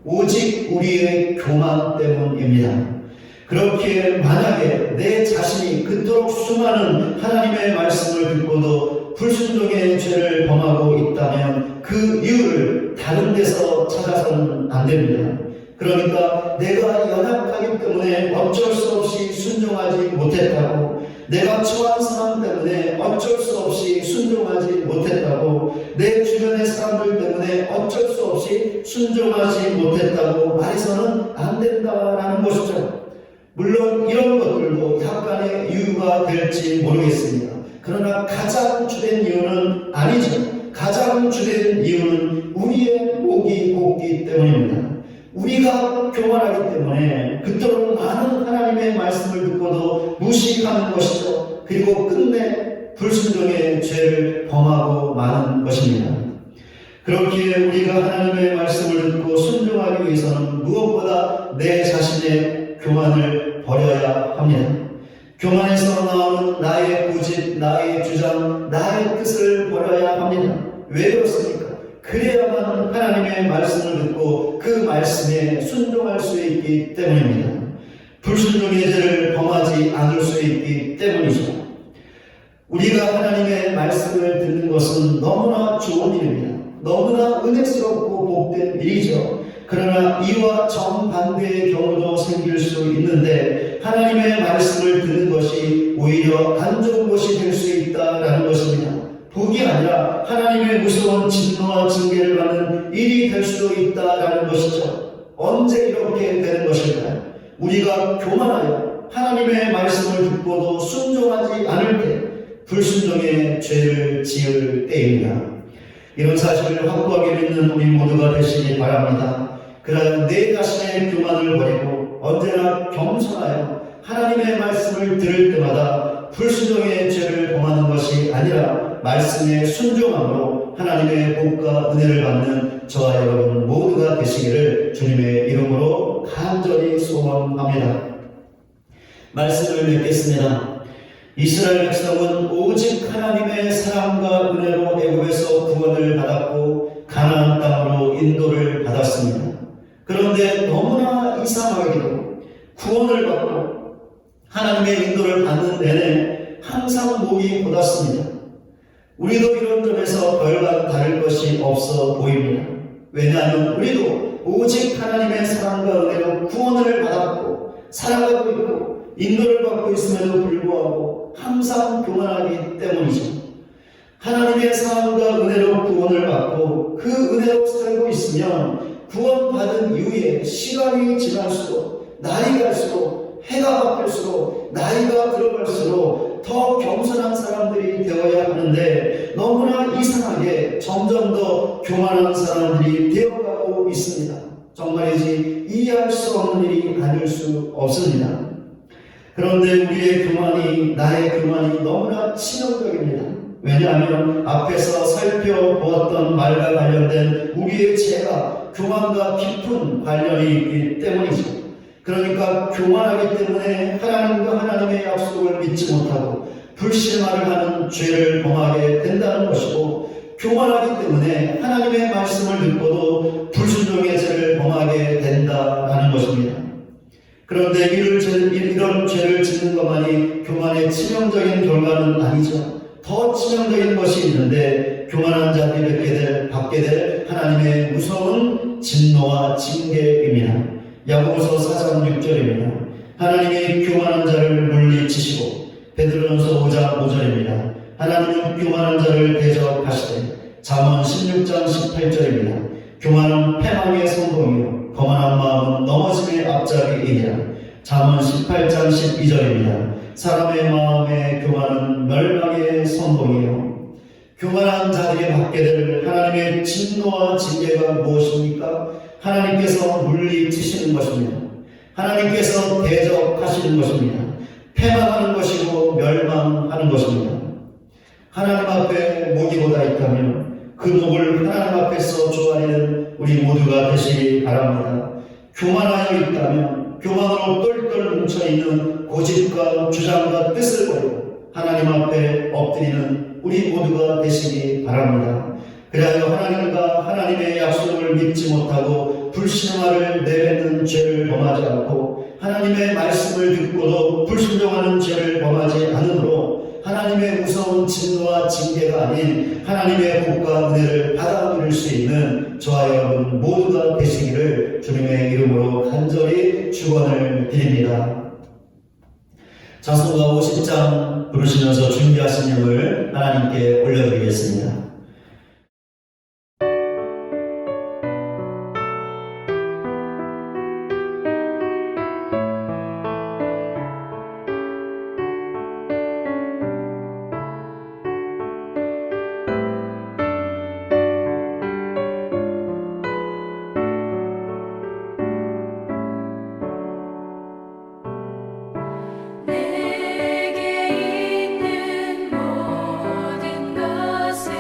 오직 우리의 교만 때문입니다. 그렇기에 만약에 내 자신이 그토록 수많은 하나님의 말씀을 듣고도 불순종의 죄를 범하고 있다면 그 이유를 다른 데서 찾아서는 안 됩니다. 그러니까 내가 연약하기 때문에 어쩔 수 없이 순종하지 못했다고, 내가 처한 상황 때문에 어쩔 수 없이 순종하지 못했다고, 내 주변의 사람들 때문에 어쩔 수 없이 순종하지 못했다고 말해서는 안 된다라는 것이죠. 물론 이런 것들도 약간의 이유가 될지 모르겠습니다. 그러나 가장 주된 이유는 아니죠. 가장 주된 이유는 우리의 목이 곱기 때문입니다. 우리가 교만하기 때문에 그토록 많은 하나님의 말씀을 듣고도 무시하는 것이죠. 그리고 끝내 불순종의 죄를 범하고 마는 것입니다. 그렇기에 우리가 하나님의 말씀을 듣고 순종하기 위해서는 무엇보다 내 자신의 교만을 버려야 합니다. 교만에서 나오는 나의 고집, 나의 주장, 나의 뜻을 버려야 합니다. 왜 그렇습니까? 그래야만 하나님의 말씀을 듣고 그 말씀에 순종할 수 있기 때문입니다. 불순종의 죄를 범하지 않을 수 있기 때문이죠. 우리가 하나님의 말씀을 듣는 것은 너무나 좋은 일입니다. 너무나 은혜스럽고 복된 일이죠. 그러나 이와 정반대의 경우도 생길 수 있는데, 하나님의 말씀을 듣는 것이 오히려 안 좋은 것이 될 수 있다라는 것입니다. 복이 아니라 하나님의 무서운 진노와 징계를 받는 일이 될 수도 있다라는 것이죠. 언제 이렇게 되는 것일까요? 우리가 교만하여 하나님의 말씀을 듣고도 순종하지 않을 때, 불순종의 죄를 지을 때입니다. 이런 사실을 확고하게 믿는 우리 모두가 되시기 바랍니다. 그러나 내 자신의 교만을 버리고 언제나 겸손하여 하나님의 말씀을 들을 때마다 불순종의 죄를 범하는 것이 아니라 말씀에 순종함으로 하나님의 복과 은혜를 받는 저와 여러분 모두가 되시기를 주님의 이름으로 간절히 소원합니다. 말씀을 맺겠습니다. 이스라엘 백성은 오직 하나님의 사랑과 은혜로 애굽에서 구원을 받았고 가나안 땅으로 인도를 받았습니다. 그런데 너무나 이상하게도 구원을 받고 하나님의 인도를 받는 내내 항상 목이 곧았습니다. 우리도 이런 점에서 별반 다를 것이 없어 보입니다. 왜냐하면 우리도 오직 하나님의 사랑과 은혜로 구원을 받았고 살아가고 있고 인도를 받고 있음에도 불구하고 항상 교만하기 때문이죠. 하나님의 사랑과 은혜로 구원을 받고 그 은혜로 살고 있으면 구원받은 이후에 시간이 지날수록, 날이 갈수록, 해가 바뀔수록, 나이가 들어갈수록 더 겸손한 사람들이 되어야 하는데 너무나 이상하게 점점 더 교만한 사람들이 되어가고 있습니다. 정말이지 이해할 수 없는 일이 아닐 수 없습니다. 그런데 우리의 교만이, 나의 교만이 너무나 치명적입니다. 왜냐하면 앞에서 살펴보았던 말과 관련된 우리의 죄가 교만과 깊은 관련이 있기 때문이죠. 그러니까 교만하기 때문에 하나님과 하나님의 약속을 믿지 못하고 불신말을 하는 죄를 범하게 된다는 것이고, 교만하기 때문에 하나님의 말씀을 듣고도 불순종의 죄를 범하게 된다는 것입니다. 그런데 이런 죄를 짓는 것만이 교만의 치명적인 결과는 아니죠. 더 치명적인 것이 있는데, 교만한 자들이 받게 될 하나님의 무서운 진노와 징계입니다. 야고보서 4장 6절입니다. 하나님이 교만한 자를 물리치시고, 베드로전서 5장 5절입니다. 하나님은 교만한 자를 대적하시되, 잠언 16장 18절입니다. 교만은 패망의 선봉이요 거만한 마음은 넘어짐의 앞잡이이니라. 잠언 18장 12절입니다. 사람의 마음의 교만은 멸망의 선봉이요. 교만한 자들이 받게 될 하나님의 진노와 징계가 무엇입니까? 하나님께서 물리치시는 것입니다. 하나님께서 대적하시는 것입니다. 패망하는 것이고 멸망하는 것입니다. 하나님 앞에 목이보다 있다면 그 목을 하나님 앞에서 조아리는 우리 모두가 되시기 바랍니다. 교만하여 있다면 교만으로 똘똘 뭉쳐있는 고집과 주장과 뜻을 버리고 하나님 앞에 엎드리는 우리 모두가 되시기 바랍니다. 그리하여 하나님과 하나님의 약속을 믿지 못하고 불신앙을 내뱉는 죄를 범하지 않고 하나님의 말씀을 듣고도 불순종하는 죄를 범하지 않으므로 하나님의 무서운 진노와 징계가 아닌 하나님의 복과 은혜를 받아 누릴 수 있는 저와 여러분 모두가 되시기를 주님의 이름으로 간절히 축원을 드립니다. 자송가 50장 부르시면서 준비하신 예물 하나님께 올려드리겠습니다. 내게 있는 모든 것을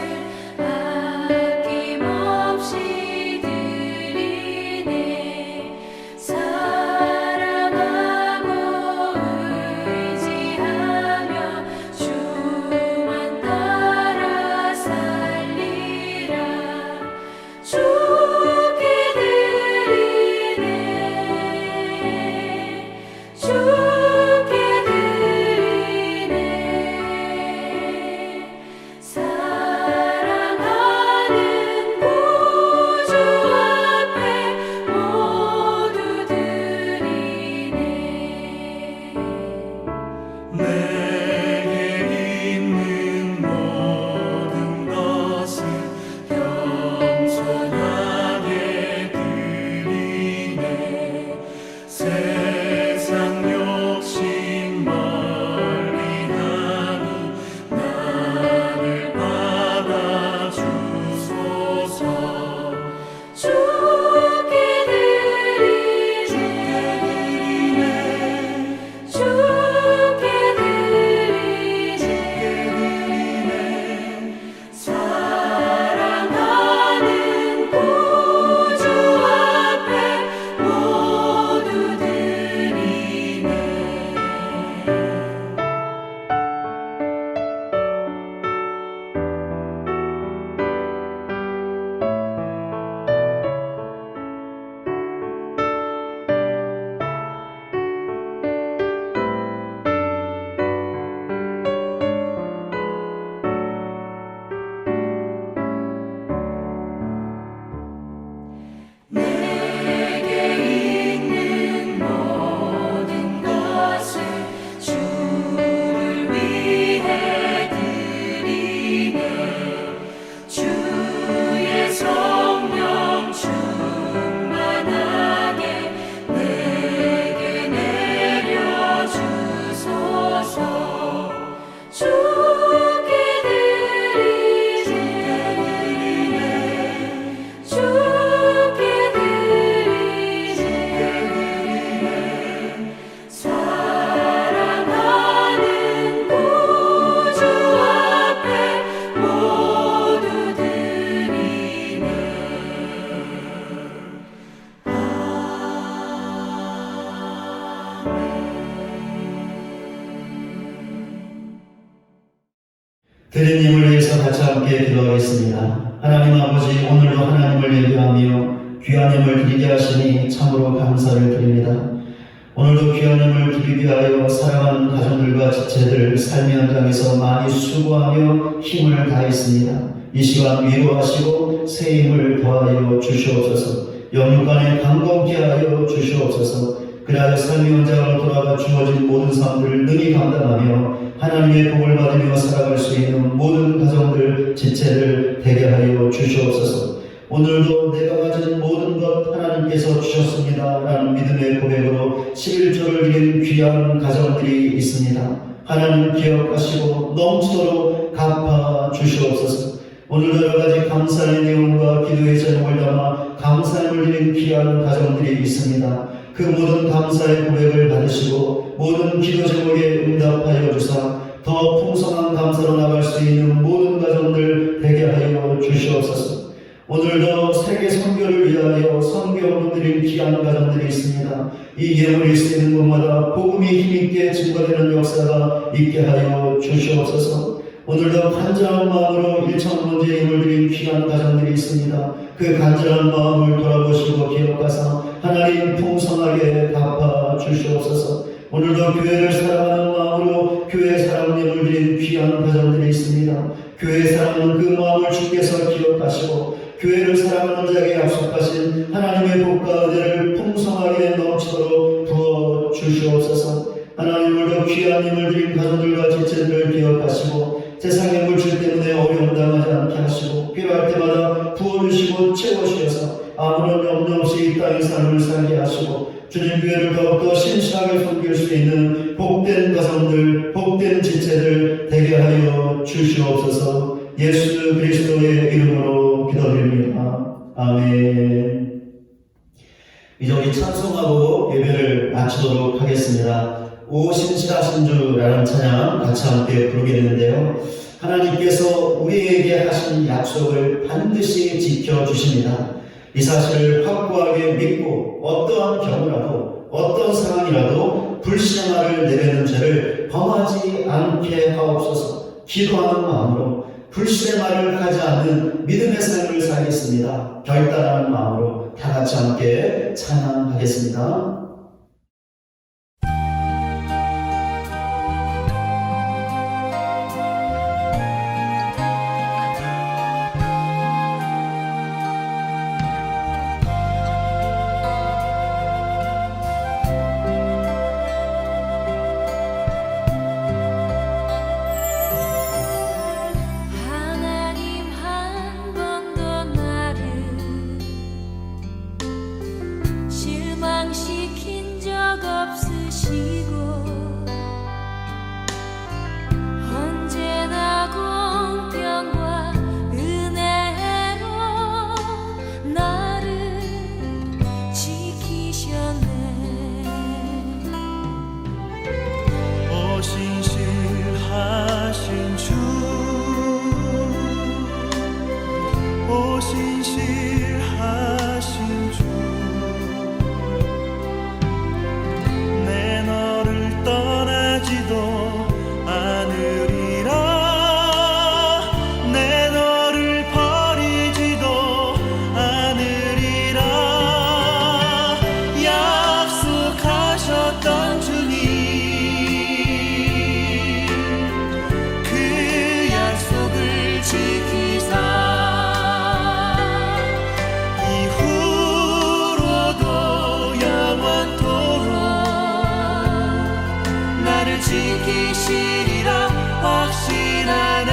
아낌없이 드리네. 사랑하고 의지하며 주만 따라 살리라. 주께 드리네. 주께 드리네. 사랑하는 구주 앞에 모두 드리네. 내게 있는 모든 것을 겸손하게 드리네. 세상 욕심 멀리하니 나를 받아주소서. 주께 드리네. 주께 드리네. 사랑하는 구주 앞에 모두 드리네. 내게 있는 모든 것을 주를 위해 드리네. 주의 성령 충만하게 내게 내려주소서. 주께 드리네. 주께 드리네. 사랑하는 구주 앞에 모두 드리네. 드린 힘을 위해서 같이 함께 기도하겠습니다. 하나님 아버지, 오늘도 하나님을 예배하며 귀한 힘을 드리게 하시니 참으로 감사를 드립니다. 오늘도 귀한 힘을 드리기 위하여 사랑하는 가정들과 지체들 삶의 현장에서 많이 수고하며 힘을 다했습니다. 이 시간 위로하시고 새 힘을 더하여 주시옵소서. 영육간에 강건케 하여 주시옵소서. 그리하여 삶의 현장으로 돌아가 주어진 모든 삶들을 능히 감당하며 하나님의 복을 받으며 살아갈 수 있는 모든 가정들, 지체들 되게 하여 주시옵소서. 오늘도 내가 가진 모든 것 하나님께서 주셨습니다 라는 믿음의 고백으로 11조를 드린 귀한 가정들이 있습니다. 하나님 기억하시고 넘치도록 갚아 주시옵소서. 오늘도 여러가지 감사의 내용과 기도의 제목을 담아 감사함을 드린 귀한 가정들이 있습니다. 그 모든 감사의 고백을 받으시고 모든 기도 제목에 응답하여 주사 더 풍성한 감사로 나갈 수 있는 모든 가정들 되게 하여 주시옵소서. 오늘도 세계 선교를 위하여 선교 드린 귀한 가정들이 있습니다. 이 예물이 쓰이는 곳마다 복음이 힘있게 증거되는 역사가 있게 하여 주시옵소서. 오늘도 간절한 마음으로 일천 번째 예물 드린 귀한 가정들이 있습니다. 그 간절한 마음을 돌아보시고 기억하사 하나님 풍성하게 갚아 주시옵소서. 오늘도 교회를 사랑하는 마음으로 교회 사랑 예물 드린 귀한 가정들이 있습니다. 교회 사랑하는 그 마음을 주께서 기억하시고 교회를 사랑하는 자에게 약속하신 하나님의 복과 은혜를 풍성하게 넘치도록 부어 주시옵소서. 하나님 오늘도 귀한 힘을 드린 가족들과 지체들을 기억하시고 세상의 물질 때문에 어려움 당하지 않게 하시고 필요할 때마다 부어주시고 채워주셔서 아무런 염려 없이 이 땅의 삶을 살게 하시고 주님 교회를 더욱더 신실하게 섬길 수 있는 복된 가정들, 복된 지체들 되게 하여 주시옵소서. 예수 그리스도의 이름으로 기도드립니다. 아멘. 이제 우리 찬송하고 예배를 마치도록 하겠습니다. 오 신실하신 주라는 찬양 같이 함께 부르겠는데요. 하나님께서 우리에게 하신 약속을 반드시 지켜주십니다. 이 사실을 확고하게 믿고 어떠한 경우라도 어떤 상황이라도 불신앙을 내뱉는 죄를 범하지 않게 하옵소서. 기도하는 마음으로 불신의 말을 하지 않는 믿음의 삶을 살겠습니다. 결단하는 마음으로 다 같이 함께 찬양하겠습니다. 하나님 한 번도 나를 실망시킨 적 없으시고 언제나 공평과 은혜로 나를 지키셨네. 오 신실하신 주, 오 신실하신 주, 내 너를 떠나지도 않으리라, 내 너를 버리지도 않으리라 약속하셨던 주님, 그 약속을 지키사 이후로도 영원토록 나를 지키시리라 확신하네.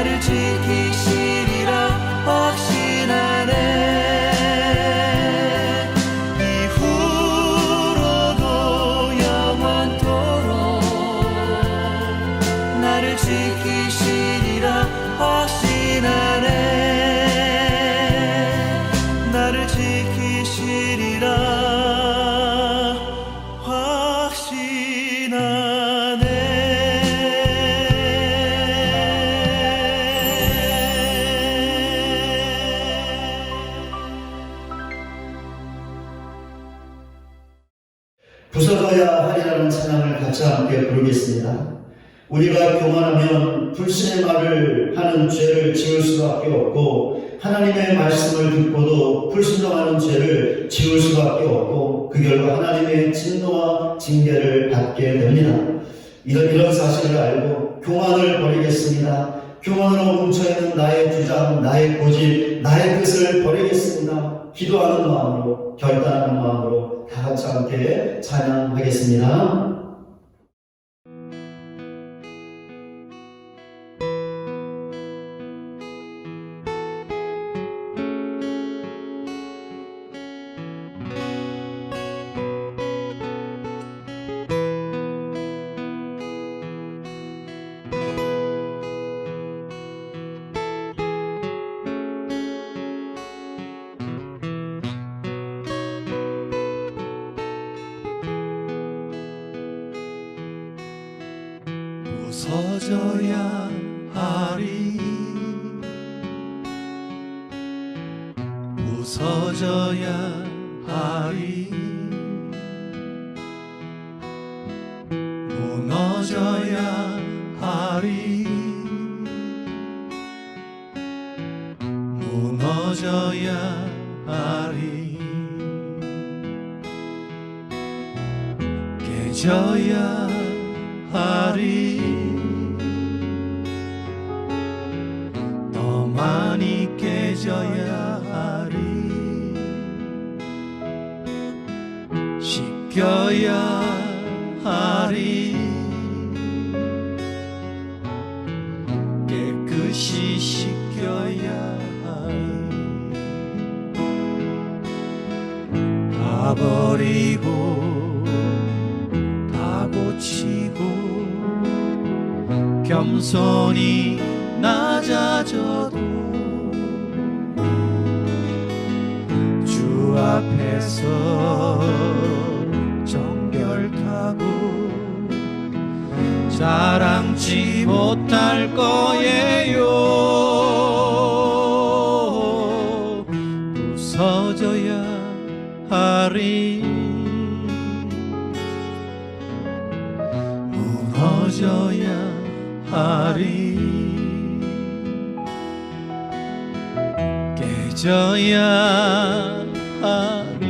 나를 지키시리라 확신하네. 이후로도 영원토록 나를 지키시리라 확신하네. 나를 지키시리라 부서져야 하리라는 찬양을 같이 함께 부르겠습니다. 우리가 교만하면 불신의 말을 하는 죄를 지을 수밖에 없고 하나님의 말씀을 듣고도 불순종하는 죄를 지을 수밖에 없고 그 결과 하나님의 진노와 징계를 받게 됩니다. 이런 사실을 알고 교만을 버리겠습니다. 교만으로 뭉쳐있는 나의 주장, 나의 고집, 나의 뜻을 버리겠습니다. 기도하는 마음으로, 결단하는 마음으로 다 같이 함께 찬양하겠습니다. 부서져야 하리 부서져야 하리 무너져야 하리 무너져야 하리 깨져야 하리 더 많이 깨져야 하리 씻겨야 하리 깨끗이 씻겨야 하리 다 버리고 다 고치고 겸손히 낮아져도 주 앞에서 정결하고 자랑치 못할 거예요. 부서져야 하리 무너져야 하리 깨져야 하리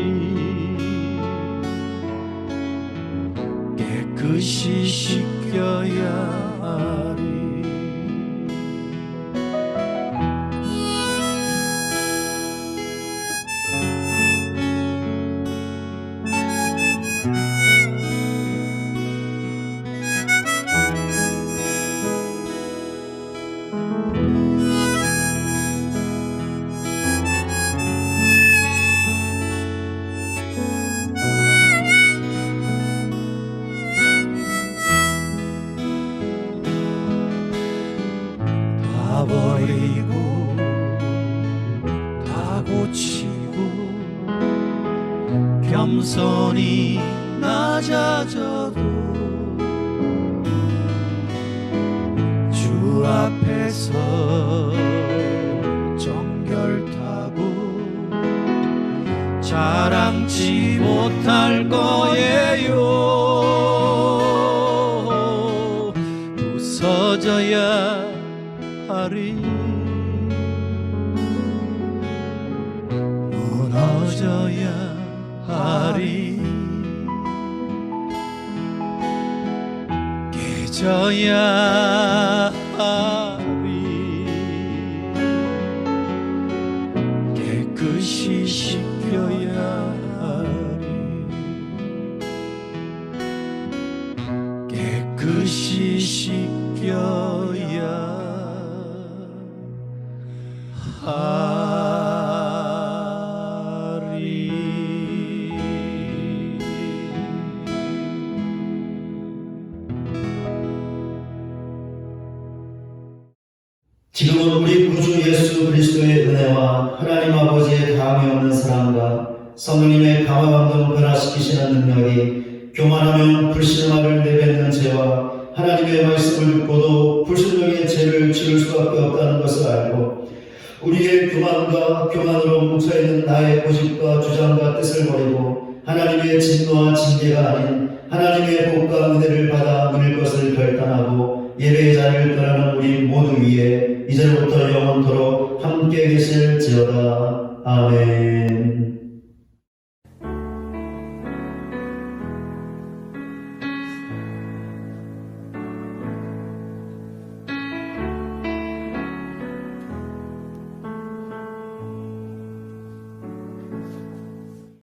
깨끗이 씻겨야 하리 다 버리고 다 고치고 겸손히 낮아져도 주 앞에서 정결하고 자랑치 못할 거예요. 부서져야 하리 무너져야 하리 깨져야 하리 깨끗이 씻겨야 하리 깨끗이 씻겨야 지금은 우리 구주 예수 그리스도의 은혜와 하나님 아버지의 다함이 없는 사랑과 성령님의 감화감동 변화시키시는 능력이 교만하면 불신앙을 내뱉는 죄와 하나님의 말씀을 듣고도 불순종의 죄를 지을 수밖에 없다는 것을 알고 우리의 교만과 교만으로 뭉쳐있는 나의 고집과 주장과 뜻을 버리고 하나님의 진노와 징계가 아닌 하나님의 복과 은혜를 받아 누릴 것을 결단하고 예배의 자리를 떠나는 우리 모두 위에 이제부터 영원토록 함께 계실지어다. 아멘.